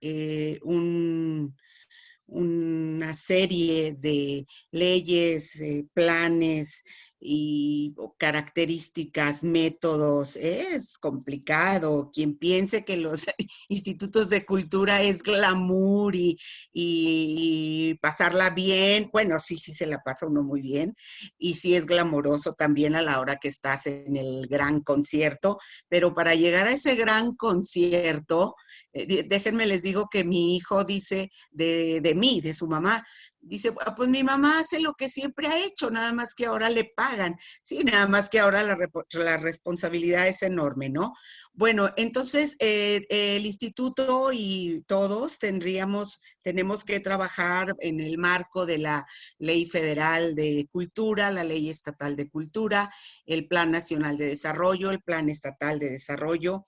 una serie de leyes, planes características, métodos. Es complicado. Quien piense que los institutos de cultura es glamour y pasarla bien, bueno, sí se la pasa uno muy bien, y sí es glamoroso también a la hora que estás en el gran concierto, pero para llegar a ese gran concierto, déjenme les digo que mi hijo dice de mí, de su mamá, dice, pues mi mamá hace lo que siempre ha hecho, nada más que ahora le pagan. Sí, nada más que ahora la responsabilidad es enorme, ¿no? Bueno, entonces el instituto y todos tenemos que trabajar en el marco de la Ley Federal de Cultura, la Ley Estatal de Cultura, el Plan Nacional de Desarrollo, el Plan Estatal de Desarrollo.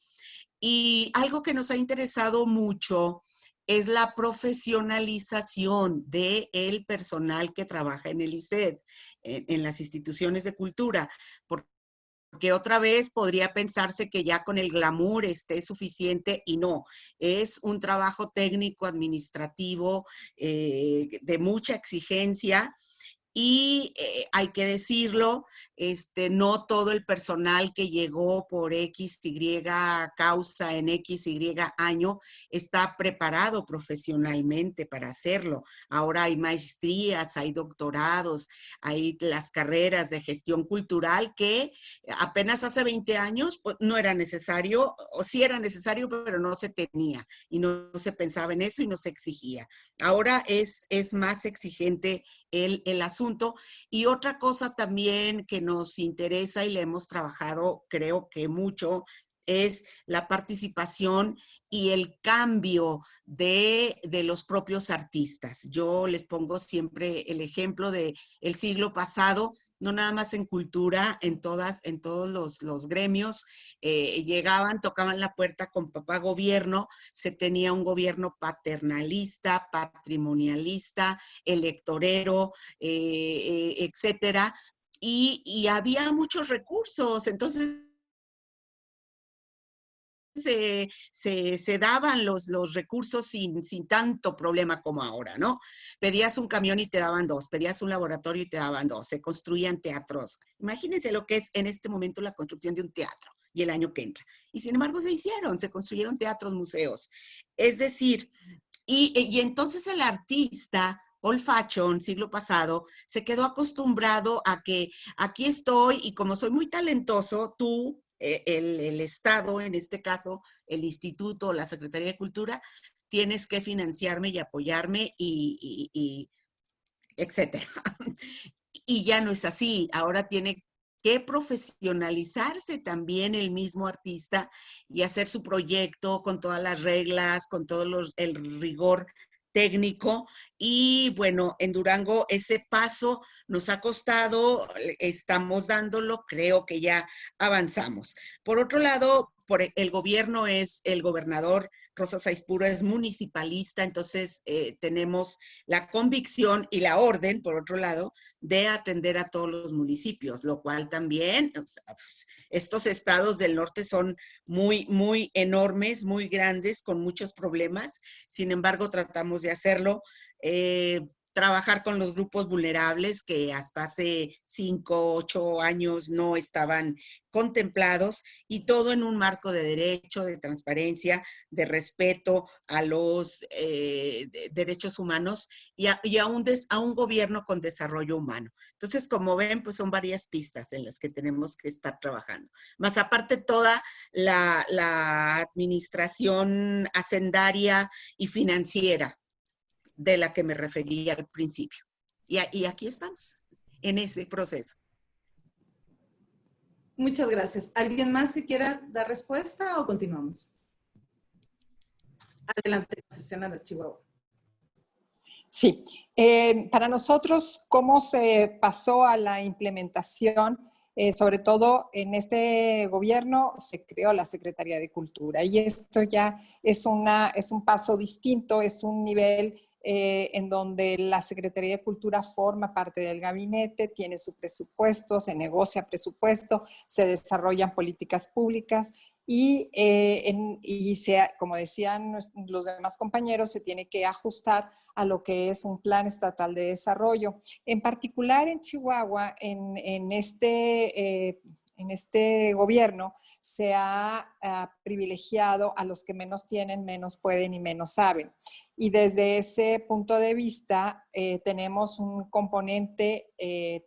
Y algo que nos ha interesado mucho es la profesionalización del personal que trabaja en el ISED, en las instituciones de cultura, porque otra vez podría pensarse que ya con el glamour esté suficiente y no, es un trabajo técnico, administrativo, de mucha exigencia. Y hay que decirlo, no todo el personal que llegó por X, Y causa en X, Y año está preparado profesionalmente para hacerlo. Ahora hay maestrías, hay doctorados, hay las carreras de gestión cultural que apenas hace 20 años pues, no era necesario, o sí era necesario, pero no se tenía y no se pensaba en eso y no se exigía. Ahora es más exigente el asunto. Y otra cosa también que nos interesa y le hemos trabajado, creo que mucho, es la participación y el cambio de los propios artistas. Yo les pongo siempre el ejemplo del siglo pasado, no nada más en cultura, en todos los gremios, llegaban, tocaban la puerta con papá gobierno, se tenía un gobierno paternalista, patrimonialista, electorero, etcétera, y había muchos recursos, entonces se daban los recursos sin tanto problema como ahora, ¿no? Pedías un camión y te daban 2, pedías un laboratorio y te daban 2, se construían teatros. Imagínense lo que es en este momento la construcción de un teatro y el año que entra. Y sin embargo se construyeron teatros, museos. Es decir, y entonces el artista old fashion, siglo pasado, se quedó acostumbrado a que aquí estoy y como soy muy talentoso, tú, el Estado, en este caso, el Instituto, la Secretaría de Cultura, tienes que financiarme y apoyarme y etcétera. Y ya no es así, ahora tiene que profesionalizarse también el mismo artista y hacer su proyecto con todas las reglas, con todo el rigor técnico. Y bueno, en Durango ese paso nos ha costado, estamos dándolo, creo que ya avanzamos. Por otro lado, el gobierno el gobernador Rosa Saizpuro es municipalista, entonces tenemos la convicción y la orden, por otro lado, de atender a todos los municipios, lo cual también, estos estados del norte son muy, muy enormes, muy grandes, con muchos problemas, sin embargo tratamos de hacerlo. Trabajar con los grupos vulnerables que hasta hace 5, 8 años no estaban contemplados y todo en un marco de derecho, de transparencia, de respeto a los derechos humanos y a un gobierno con desarrollo humano. Entonces, como ven, pues son varias pistas en las que tenemos que estar trabajando. Más aparte toda la administración hacendaria y financiera de la que me refería al principio. Y aquí estamos, en ese proceso. Muchas gracias. ¿Alguien más que quiera dar respuesta o continuamos? Adelante, Susana Chihuahua. Sí, para nosotros, ¿cómo se pasó a la implementación? Sobre todo en este gobierno se creó la Secretaría de Cultura y esto ya es un paso distinto, es un nivel en donde la Secretaría de Cultura forma parte del gabinete, tiene su presupuesto, se negocia presupuesto, se desarrollan políticas públicas como decían los demás compañeros, se tiene que ajustar a lo que es un plan estatal de desarrollo. En particular en Chihuahua, en este gobierno, se ha privilegiado a los que menos tienen, menos pueden y menos saben. Y desde ese punto de vista tenemos un componente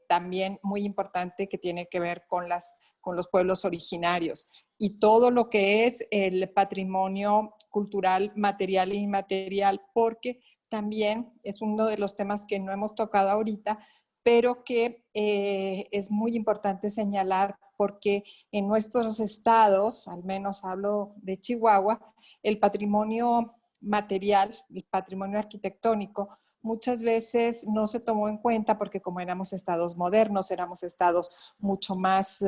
también muy importante que tiene que ver con los pueblos originarios y todo lo que es el patrimonio cultural material e inmaterial, porque también es uno de los temas que no hemos tocado ahorita, pero que es muy importante señalar porque en nuestros estados, al menos hablo de Chihuahua, el patrimonio material, el patrimonio arquitectónico, muchas veces no se tomó en cuenta porque como éramos estados modernos, éramos estados mucho más,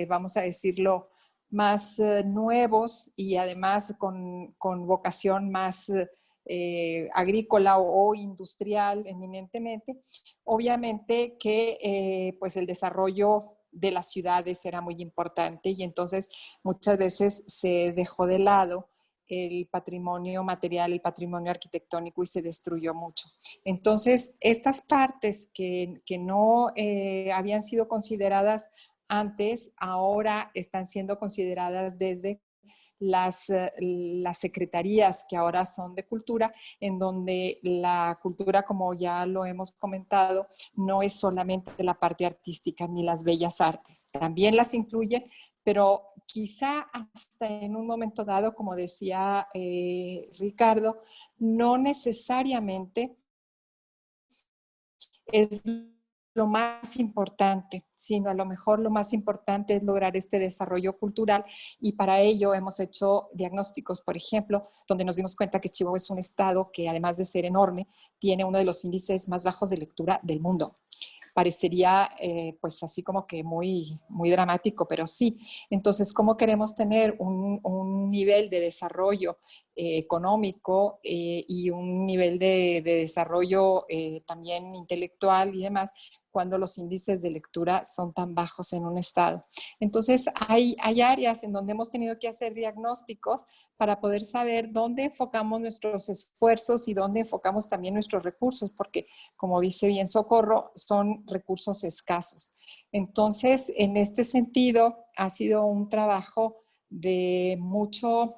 vamos a decirlo, más nuevos y además con vocación más agrícola o industrial eminentemente, obviamente que pues el desarrollo de las ciudades era muy importante y entonces muchas veces se dejó de lado el patrimonio material, el patrimonio arquitectónico y se destruyó mucho. Entonces, estas partes que no habían sido consideradas antes, ahora están siendo consideradas desde las secretarías que ahora son de cultura, en donde la cultura, como ya lo hemos comentado, no es solamente la parte artística ni las bellas artes, también las incluye, pero quizá hasta en un momento dado, como decía Ricardo, no necesariamente es lo más importante, sino a lo mejor lo más importante es lograr este desarrollo cultural y para ello hemos hecho diagnósticos, por ejemplo, donde nos dimos cuenta que Chihuahua es un estado que además de ser enorme, tiene uno de los índices más bajos de lectura del mundo. Parecería pues así como que muy, muy dramático, pero sí. Entonces, ¿cómo queremos tener un nivel de desarrollo económico y un nivel de desarrollo también intelectual y demás, cuando los índices de lectura son tan bajos en un estado? Entonces, hay áreas en donde hemos tenido que hacer diagnósticos para poder saber dónde enfocamos nuestros esfuerzos y dónde enfocamos también nuestros recursos, porque, como dice bien Socorro, son recursos escasos. Entonces, en este sentido, ha sido un trabajo de mucho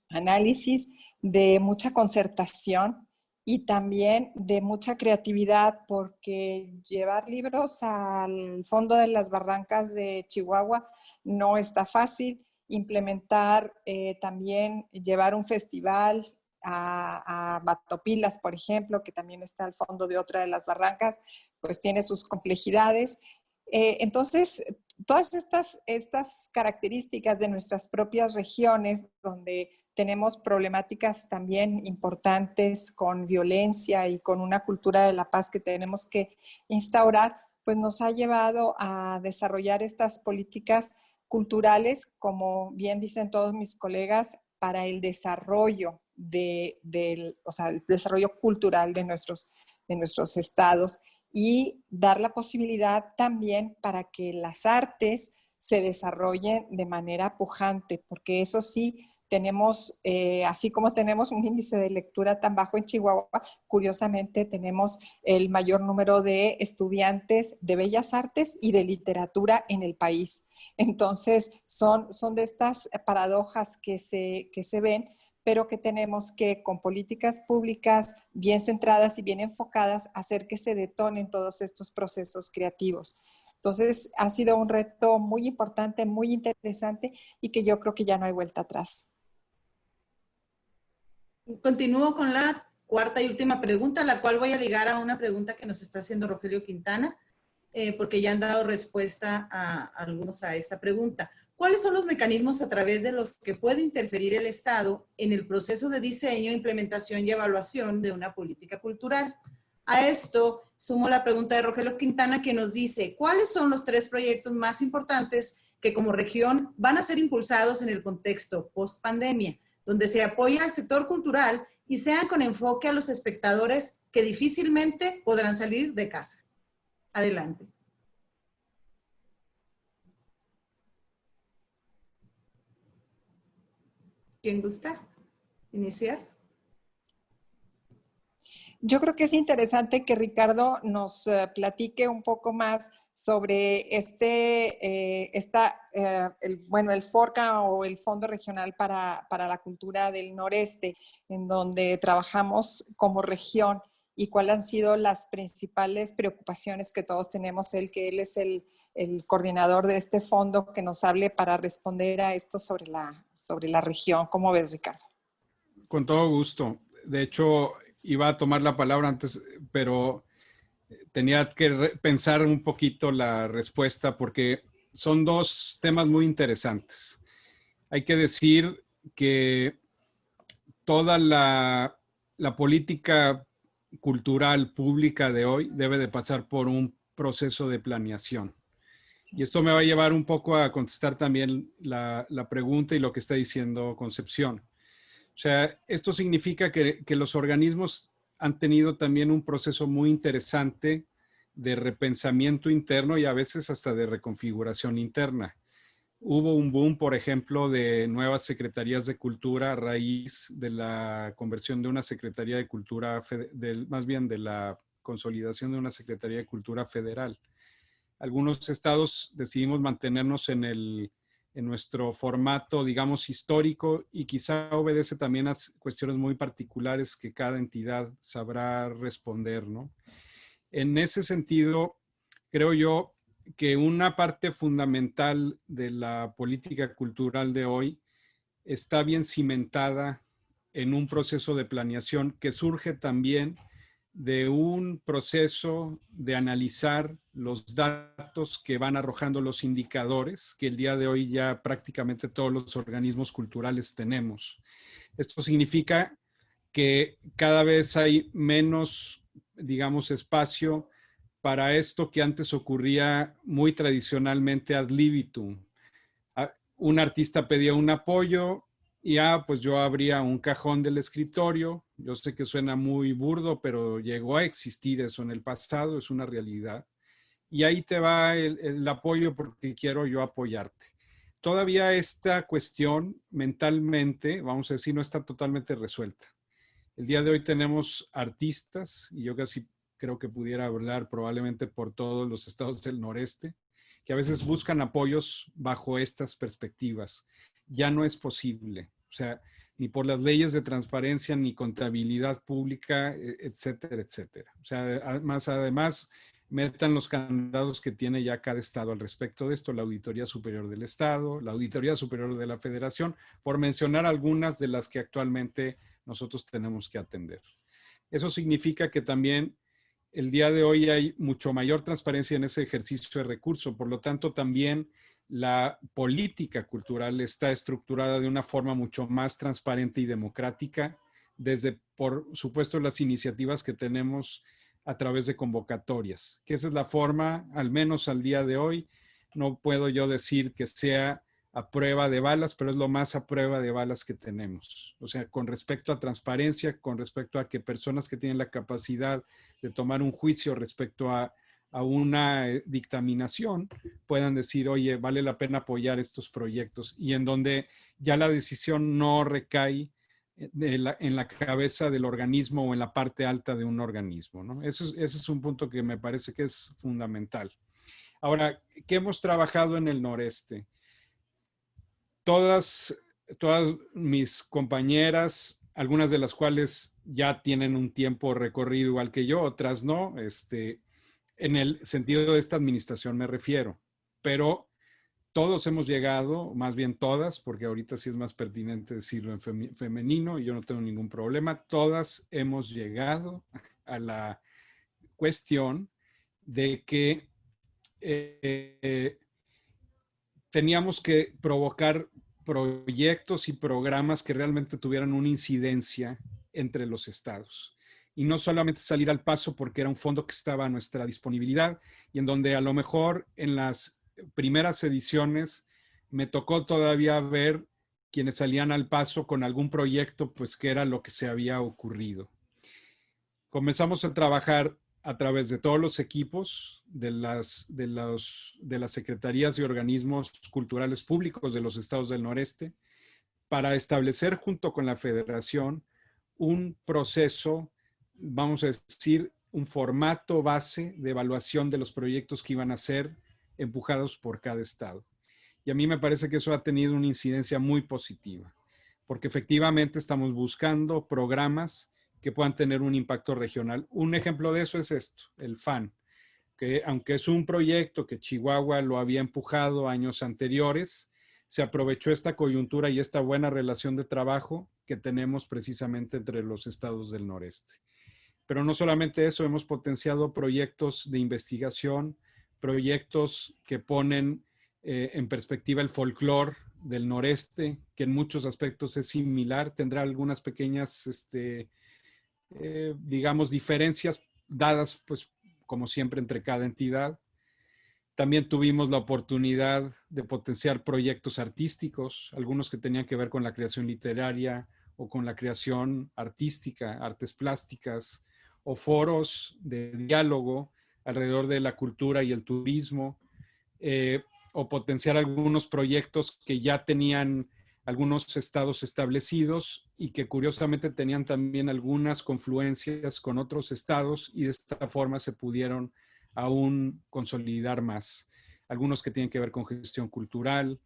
análisis, de mucha concertación y también de mucha creatividad, porque llevar libros al fondo de las barrancas de Chihuahua no está fácil. Implementar también, llevar un festival a Batopilas, por ejemplo, que también está al fondo de otra de las barrancas, pues tiene sus complejidades. Entonces, todas estas características de nuestras propias regiones, donde tenemos problemáticas también importantes con violencia y con una cultura de la paz que tenemos que instaurar, pues nos ha llevado a desarrollar estas políticas culturales, como bien dicen todos mis colegas, para el desarrollo el desarrollo cultural de nuestros estados y dar la posibilidad también para que las artes se desarrollen de manera pujante, porque eso sí, tenemos, así como tenemos un índice de lectura tan bajo en Chihuahua, curiosamente tenemos el mayor número de estudiantes de bellas artes y de literatura en el país. Entonces, son de estas paradojas que se ven, pero que tenemos que, con políticas públicas bien centradas y bien enfocadas, hacer que se detonen todos estos procesos creativos. Entonces, ha sido un reto muy importante, muy interesante y que yo creo que ya no hay vuelta atrás. Continúo con la cuarta y última pregunta, la cual voy a ligar a una pregunta que nos está haciendo Rogelio Quintana, porque ya han dado respuesta a algunos a esta pregunta. ¿Cuáles son los mecanismos a través de los que puede interferir el Estado en el proceso de diseño, implementación y evaluación de una política cultural? A esto sumo la pregunta de Rogelio Quintana, que nos dice, ¿cuáles son los 3 proyectos más importantes que como región van a ser impulsados en el contexto post-pandemia, donde se apoya al sector cultural y sean con enfoque a los espectadores que difícilmente podrán salir de casa? Adelante. ¿Quién gusta iniciar? Yo creo que es interesante que Ricardo nos platique un poco más sobre el FORCA o el Fondo Regional para la Cultura del Noreste, en donde trabajamos como región y cuáles han sido las principales preocupaciones que todos tenemos. Que él es el coordinador de este fondo, que nos hable para responder a esto sobre la región. ¿Cómo ves, Ricardo? Con todo gusto. De hecho, iba a tomar la palabra antes, pero tenía que pensar un poquito la respuesta porque son dos temas muy interesantes. Hay que decir que toda la política cultural pública de hoy debe de pasar por un proceso de planeación. Sí. Y esto me va a llevar un poco a contestar también la pregunta y lo que está diciendo Concepción. O sea, esto significa que los organismos han tenido también un proceso muy interesante de repensamiento interno y a veces hasta de reconfiguración interna. Hubo un boom, por ejemplo, de nuevas secretarías de cultura a raíz de la conversión de una secretaría de cultura, más bien de la consolidación de una secretaría de cultura federal. Algunos estados decidimos mantenernos en nuestro formato, digamos, histórico y quizá obedece también a cuestiones muy particulares que cada entidad sabrá responder, ¿no? En ese sentido, creo yo que una parte fundamental de la política cultural de hoy está bien cimentada en un proceso de planeación que surge también de un proceso de analizar los datos que van arrojando los indicadores que el día de hoy ya prácticamente todos los organismos culturales tenemos. Esto significa que cada vez hay menos, digamos, espacio para esto que antes ocurría muy tradicionalmente ad libitum. Un artista pedía un apoyo y pues yo abría un cajón del escritorio. Yo sé que suena muy burdo, pero llegó a existir eso en el pasado, es una realidad. Y ahí te va el apoyo porque quiero yo apoyarte. Todavía esta cuestión mentalmente, vamos a decir, no está totalmente resuelta. El día de hoy tenemos artistas, y yo casi creo que pudiera hablar probablemente por todos los estados del noreste, que a veces buscan apoyos bajo estas perspectivas. Ya no es posible, o sea, ni por las leyes de transparencia, ni contabilidad pública, etcétera, etcétera. O sea, además, metan los candados que tiene ya cada estado al respecto de esto, la Auditoría Superior del Estado, la Auditoría Superior de la Federación, por mencionar algunas de las que actualmente nosotros tenemos que atender. Eso significa que también el día de hoy hay mucho mayor transparencia en ese ejercicio de recurso, por lo tanto también la política cultural está estructurada de una forma mucho más transparente y democrática, desde, por supuesto, las iniciativas que tenemos a través de convocatorias, que esa es la forma, al menos al día de hoy, no puedo yo decir que sea a prueba de balas, pero es lo más a prueba de balas que tenemos. O sea, con respecto a transparencia, con respecto a que personas que tienen la capacidad de tomar un juicio respecto a una dictaminación puedan decir, oye, vale la pena apoyar estos proyectos, y en donde ya la decisión no recae en la cabeza del organismo o en la parte alta de un organismo, ¿no? Ese es un punto que me parece que es fundamental. Ahora, ¿qué hemos trabajado en el noreste? Todas mis compañeras, algunas de las cuales ya tienen un tiempo recorrido igual que yo, otras no, en el sentido de esta administración me refiero, pero todos hemos llegado, más bien todas, porque ahorita sí es más pertinente decirlo en femenino y yo no tengo ningún problema, todas hemos llegado a la cuestión de que teníamos que provocar proyectos y programas que realmente tuvieran una incidencia entre los estados. Y no solamente salir al paso porque era un fondo que estaba a nuestra disponibilidad y en donde a lo mejor en las primeras ediciones me tocó todavía ver quienes salían al paso con algún proyecto, pues que era lo que se había ocurrido. Comenzamos a trabajar a través de todos los equipos de las secretarías y organismos culturales públicos de los estados del noreste, para establecer junto con la federación un proceso, vamos a decir, un formato base de evaluación de los proyectos que iban a ser empujados por cada estado. Y a mí me parece que eso ha tenido una incidencia muy positiva, porque efectivamente estamos buscando programas que puedan tener un impacto regional. Un ejemplo de eso es esto, el FAN, que aunque es un proyecto que Chihuahua lo había empujado años anteriores, se aprovechó esta coyuntura y esta buena relación de trabajo que tenemos precisamente entre los estados del noreste. Pero no solamente eso, hemos potenciado proyectos de investigación, proyectos que ponen en perspectiva el folclore del noreste, que en muchos aspectos es similar, tendrá algunas pequeñas, digamos, diferencias dadas, pues, como siempre, entre cada entidad. También tuvimos la oportunidad de potenciar proyectos artísticos, algunos que tenían que ver con la creación literaria o con la creación artística, artes plásticas, o foros de diálogo alrededor de la cultura y el turismo, o potenciar algunos proyectos que ya tenían algunos estados establecidos y que curiosamente tenían también algunas confluencias con otros estados y de esta forma se pudieron aún consolidar más. Algunos que tienen que ver con gestión cultural,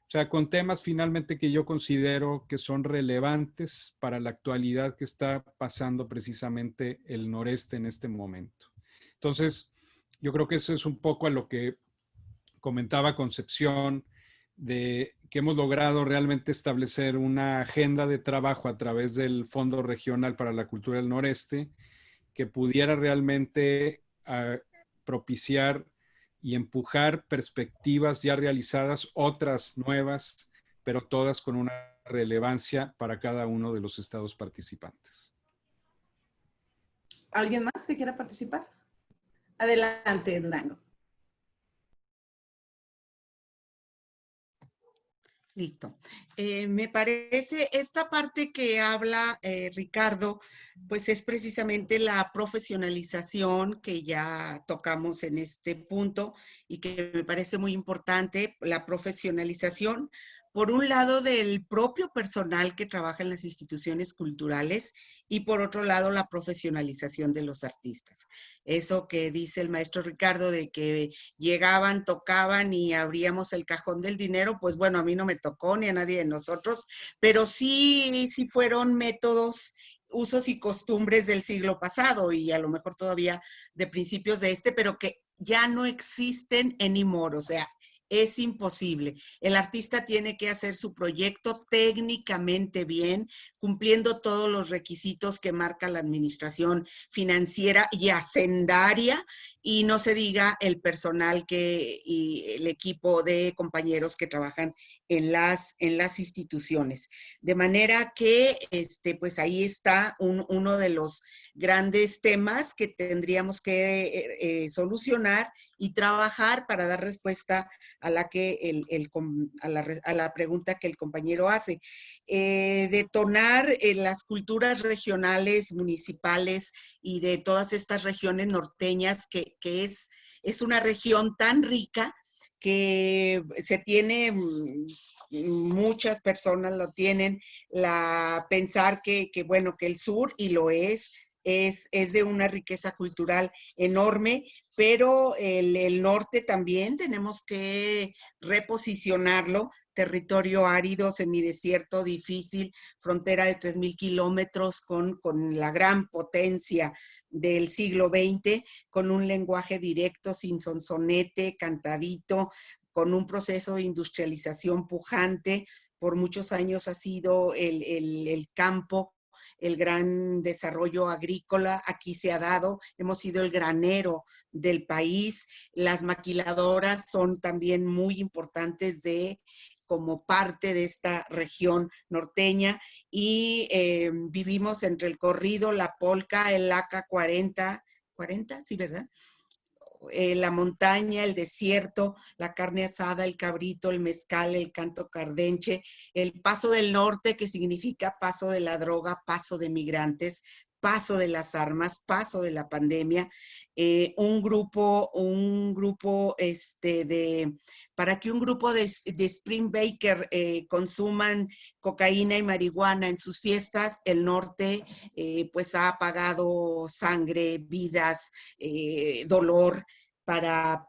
o sea, con temas finalmente que yo considero que son relevantes para la actualidad que está pasando precisamente el noreste en este momento. Entonces, yo creo que eso es un poco a lo que comentaba Concepción, de que hemos logrado realmente establecer una agenda de trabajo a través del Fondo Regional para la Cultura del Noreste que pudiera realmente propiciar y empujar perspectivas ya realizadas, otras nuevas, pero todas con una relevancia para cada uno de los estados participantes. ¿Alguien más que quiera participar? Adelante, Durango. Listo. Me parece esta parte que habla Ricardo, pues es precisamente la profesionalización que ya tocamos en este punto y que me parece muy importante, la profesionalización, por un lado del propio personal que trabaja en las instituciones culturales y por otro lado la profesionalización de los artistas. Eso que dice el maestro Ricardo de que llegaban, tocaban y abríamos el cajón del dinero, pues bueno, a mí no me tocó ni a nadie de nosotros, pero sí fueron métodos, usos y costumbres del siglo pasado y a lo mejor todavía de principios de este, pero que ya no existen anymore, o sea, es imposible. El artista tiene que hacer su proyecto técnicamente bien, cumpliendo todos los requisitos que marca la administración financiera y hacendaria, y no se diga el personal y el equipo de compañeros que trabajan en las instituciones. De manera que, pues ahí está uno de los grandes temas que tendríamos que solucionar y trabajar para dar respuesta a la pregunta que el compañero hace. Detonar las culturas regionales, municipales y de todas estas regiones norteñas que es una región tan rica que se tiene, muchas personas lo tienen, pensar que bueno, que el sur, y lo es de una riqueza cultural enorme, pero el norte también tenemos que reposicionarlo. Territorio árido, semidesierto, difícil, frontera de 3,000 kilómetros con la gran potencia del siglo XX, con un lenguaje directo, sin sonsonete, cantadito, con un proceso de industrialización pujante. Por muchos años ha sido el campo el gran desarrollo agrícola, aquí se ha dado, hemos sido el granero del país, las maquiladoras son también muy importantes como parte de esta región norteña y vivimos entre el corrido, la polca, el AK-40, sí, ¿verdad? La montaña, el desierto, la carne asada, el cabrito, el mezcal, el canto cardenche, el paso del norte, que significa paso de la droga, paso de migrantes, paso de las armas, paso de la pandemia, un grupo para que un grupo de Spring Breaker consuman cocaína y marihuana en sus fiestas, el norte pues ha pagado sangre, vidas, dolor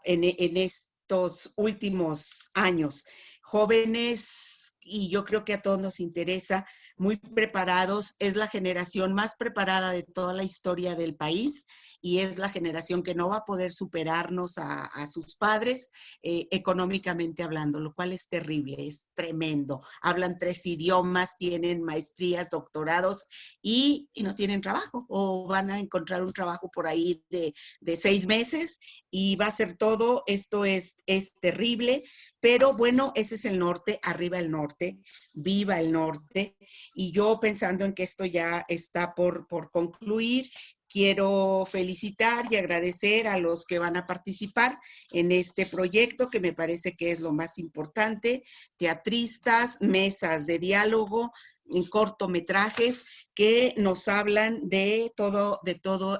en estos últimos años. Jóvenes, y yo creo que a todos nos interesa, muy preparados, es la generación más preparada de toda la historia del país y es la generación que no va a poder superarnos a sus padres económicamente hablando, lo cual es terrible, es tremendo. Hablan 3 idiomas, tienen maestrías, doctorados y no tienen trabajo o van a encontrar un trabajo por ahí de 6 meses y va a ser todo. Esto es terrible, pero bueno, ese es el norte, arriba el norte, viva el norte. Y yo pensando en que esto ya está por concluir, quiero felicitar y agradecer a los que van a participar en este proyecto, que me parece que es lo más importante, teatristas, mesas de diálogo, en cortometrajes que nos hablan de todo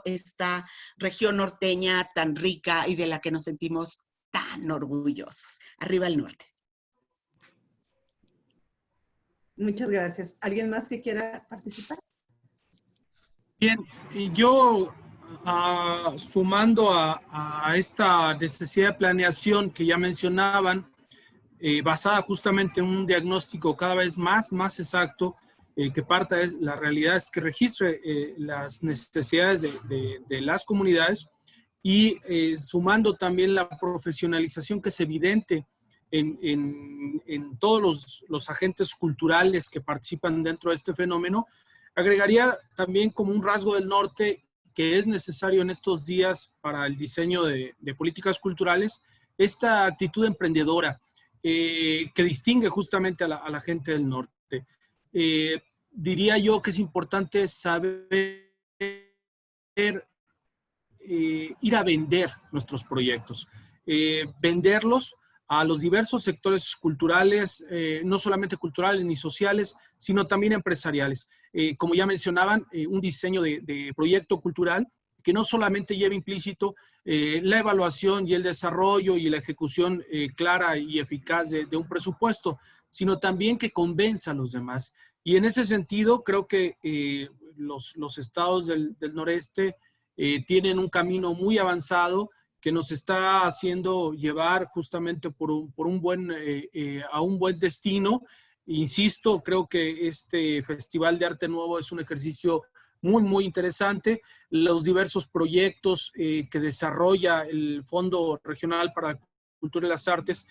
esta región norteña tan rica y de la que nos sentimos tan orgullosos. Arriba el norte. Muchas gracias. ¿Alguien más que quiera participar? Bien, y yo sumando a esta necesidad de planeación que ya mencionaban, basada justamente en un diagnóstico cada vez más exacto, que parta de la realidad, es que registre las necesidades de las comunidades y sumando también la profesionalización que es evidente en todos los agentes culturales que participan dentro de este fenómeno. Agregaría también como un rasgo del norte que es necesario en estos días para el diseño de políticas culturales, esta actitud emprendedora que distingue justamente a la gente del norte. Diría yo que es importante saber ir a vender nuestros proyectos, venderlos a los diversos sectores culturales, no solamente culturales ni sociales, sino también empresariales. Como ya mencionaban, un diseño de proyecto cultural que no solamente lleva implícito la evaluación y el desarrollo y la ejecución clara y eficaz de un presupuesto, sino también que convenza a los demás. Y en ese sentido, creo que los estados del noreste tienen un camino muy avanzado que nos está haciendo llevar justamente a un buen destino. Insisto, creo que este Festival de Arte Nuevo es un ejercicio muy interesante. Los diversos proyectos que desarrolla el Fondo Regional para la Cultura y las Artes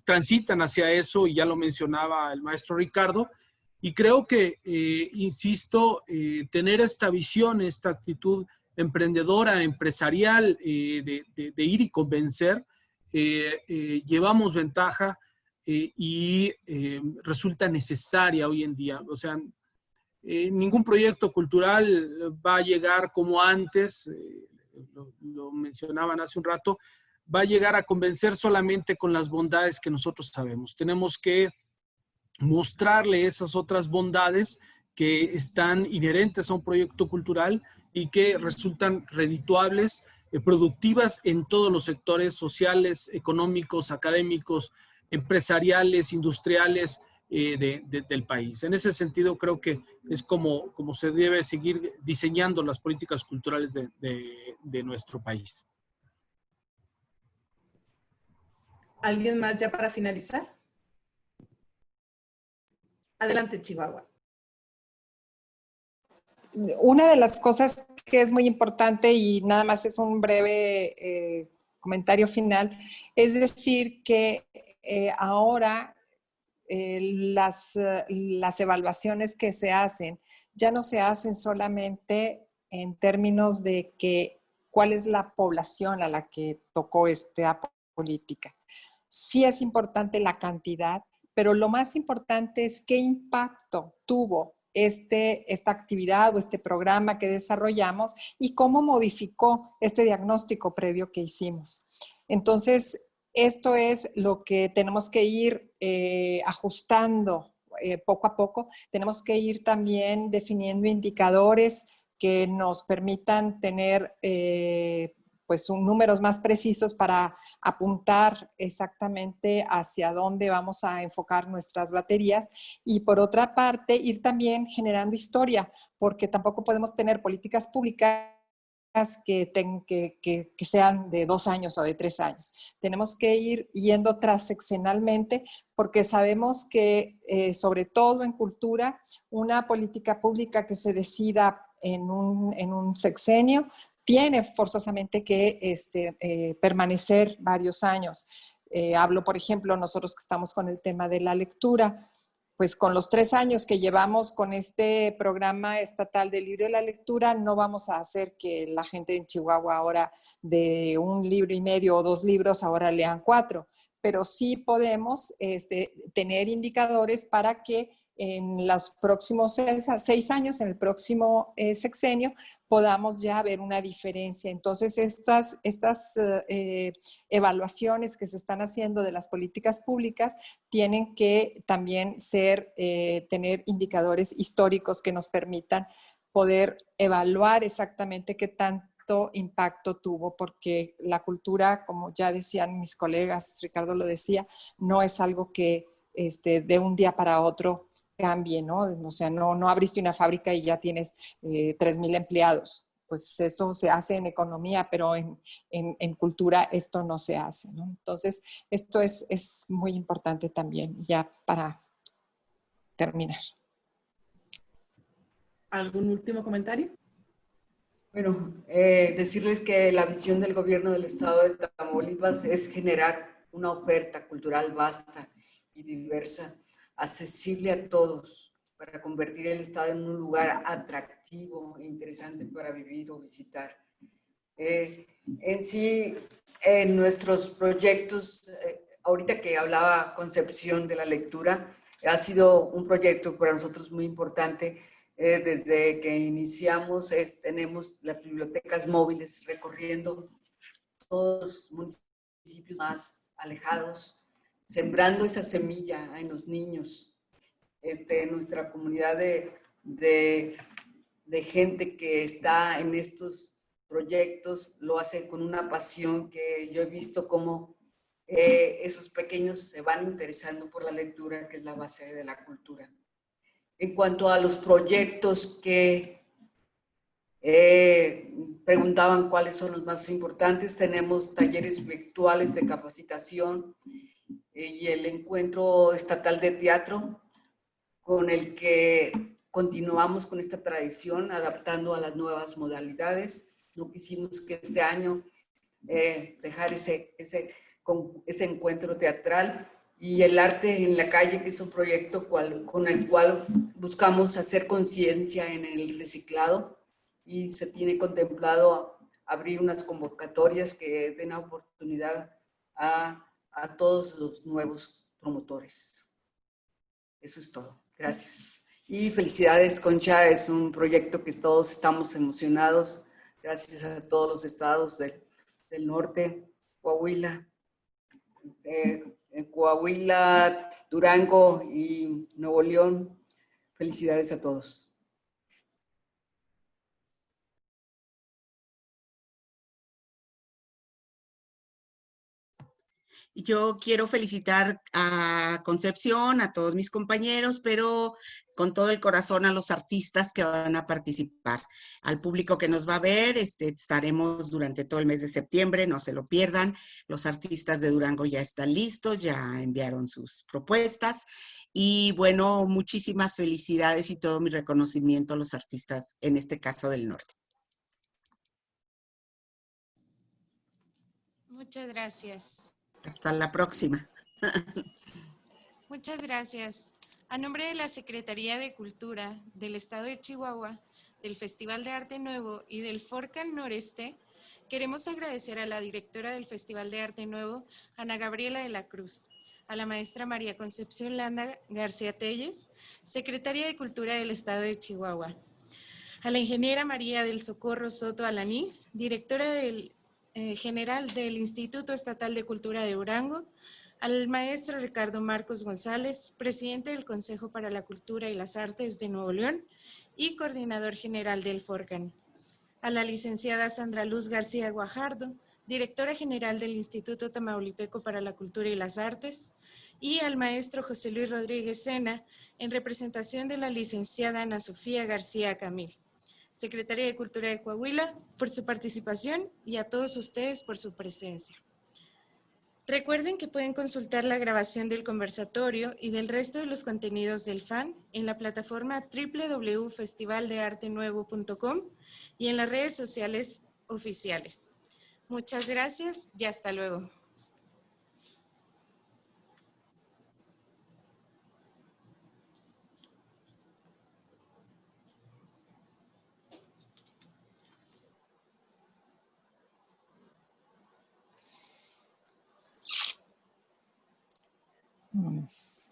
transitan hacia eso, y ya lo mencionaba el maestro Ricardo. Y creo que, insisto, tener esta visión, esta actitud emprendedora, empresarial, de ir y convencer, llevamos ventaja y resulta necesaria hoy en día. O sea, ningún proyecto cultural va a llegar como antes, lo mencionaban hace un rato, va a llegar a convencer solamente con las bondades que nosotros sabemos. Tenemos que mostrarle esas otras bondades que están inherentes a un proyecto cultural y que resultan redituables, productivas en todos los sectores sociales, económicos, académicos, empresariales, industriales del país. En ese sentido, creo que es como se debe seguir diseñando las políticas culturales de nuestro país. ¿Alguien más ya para finalizar? Adelante, Chihuahua. Una de las cosas que es muy importante, y nada más es un breve comentario final, es decir que ahora las evaluaciones que se hacen ya no se hacen solamente en términos de cuál es la población a la que tocó esta política. Sí es importante la cantidad, pero lo más importante es qué impacto tuvo esta actividad o este programa que desarrollamos y cómo modificó este diagnóstico previo que hicimos. Entonces, esto es lo que tenemos que ir ajustando poco a poco. Tenemos que ir también definiendo indicadores que nos permitan tener pues números más precisos para apuntar exactamente hacia dónde vamos a enfocar nuestras baterías y por otra parte ir también generando historia, porque tampoco podemos tener políticas públicas que sean de 2 años o de 3 años. Tenemos que ir yendo transeccionalmente porque sabemos que, sobre todo en cultura, una política pública que se decida en un sexenio tiene forzosamente que permanecer varios años. Hablo, por ejemplo, nosotros que estamos con el tema de la lectura, pues con los 3 años que llevamos con este programa estatal del libro de la lectura, no vamos a hacer que la gente en Chihuahua ahora de 1 libro y medio o 2 libros ahora lean 4, pero sí podemos tener indicadores para que en los próximos 6 años, en el próximo sexenio, podamos ya ver una diferencia. Entonces, estas evaluaciones que se están haciendo de las políticas públicas tienen que también tener indicadores históricos que nos permitan poder evaluar exactamente qué tanto impacto tuvo, porque la cultura, como ya decían mis colegas, Ricardo lo decía, no es algo que de un día para otro cambie, ¿no? O sea, no abriste una fábrica y ya tienes 3,000 empleados. Pues eso se hace en economía, pero en cultura esto no se hace, ¿no? Entonces, esto es muy importante también, ya para terminar. ¿Algún último comentario? Bueno, decirles que la visión del gobierno del estado de Tamaulipas es generar una oferta cultural vasta y diversa, accesible a todos, para convertir el estado en un lugar atractivo e interesante para vivir o visitar. En sí, en nuestros proyectos, ahorita que hablaba Concepción de la lectura, ha sido un proyecto para nosotros muy importante. Desde que iniciamos, tenemos las bibliotecas móviles recorriendo todos los municipios más alejados, sembrando esa semilla en los niños. Nuestra comunidad de gente que está en estos proyectos lo hace con una pasión que yo he visto cómo esos pequeños se van interesando por la lectura, que es la base de la cultura. En cuanto a los proyectos que preguntaban cuáles son los más importantes, tenemos talleres virtuales de capacitación y el encuentro estatal de teatro, con el que continuamos con esta tradición, adaptando a las nuevas modalidades. No quisimos que este año dejar ese encuentro teatral. Y el arte en la calle, que es un proyecto con el cual buscamos hacer conciencia en el reciclado, y se tiene contemplado abrir unas convocatorias que den oportunidad a todos los nuevos promotores. Eso es todo. Gracias. Y felicidades, Concha. Es un proyecto que todos estamos emocionados. Gracias a todos los estados del norte, Coahuila, en Coahuila, Durango y Nuevo León. Felicidades a todos. Yo quiero felicitar a Concepción, a todos mis compañeros, pero con todo el corazón a los artistas que van a participar. Al público que nos va a ver, estaremos durante todo el mes de septiembre, no se lo pierdan. Los artistas de Durango ya están listos, ya enviaron sus propuestas. Y bueno, muchísimas felicidades y todo mi reconocimiento a los artistas, en este caso del norte. Muchas gracias. Hasta la próxima. Muchas gracias. A nombre de la Secretaría de Cultura del Estado de Chihuahua, del Festival de Arte Nuevo y del Forcan Noreste, queremos agradecer a la directora del Festival de Arte Nuevo, Ana Gabriela de la Cruz, a la maestra María Concepción Landa García Telles, secretaria de Cultura del Estado de Chihuahua, a la ingeniera María del Socorro Soto Alanís, directora general del Instituto Estatal de Cultura de Durango, al maestro Ricardo Marcos González, presidente del Consejo para la Cultura y las Artes de Nuevo León, y coordinador general del FORCAN. A la licenciada Sandra Luz García Guajardo, directora general del Instituto Tamaulipeco para la Cultura y las Artes, y al maestro José Luis Rodríguez Sena, en representación de la licenciada Ana Sofía García Camil, Secretaría de Cultura de Coahuila, por su participación y a todos ustedes por su presencia. Recuerden que pueden consultar la grabación del conversatorio y del resto de los contenidos del FAN en la plataforma www.festivaldeartenuevo.com y en las redes sociales oficiales. Muchas gracias y hasta luego. Vamos.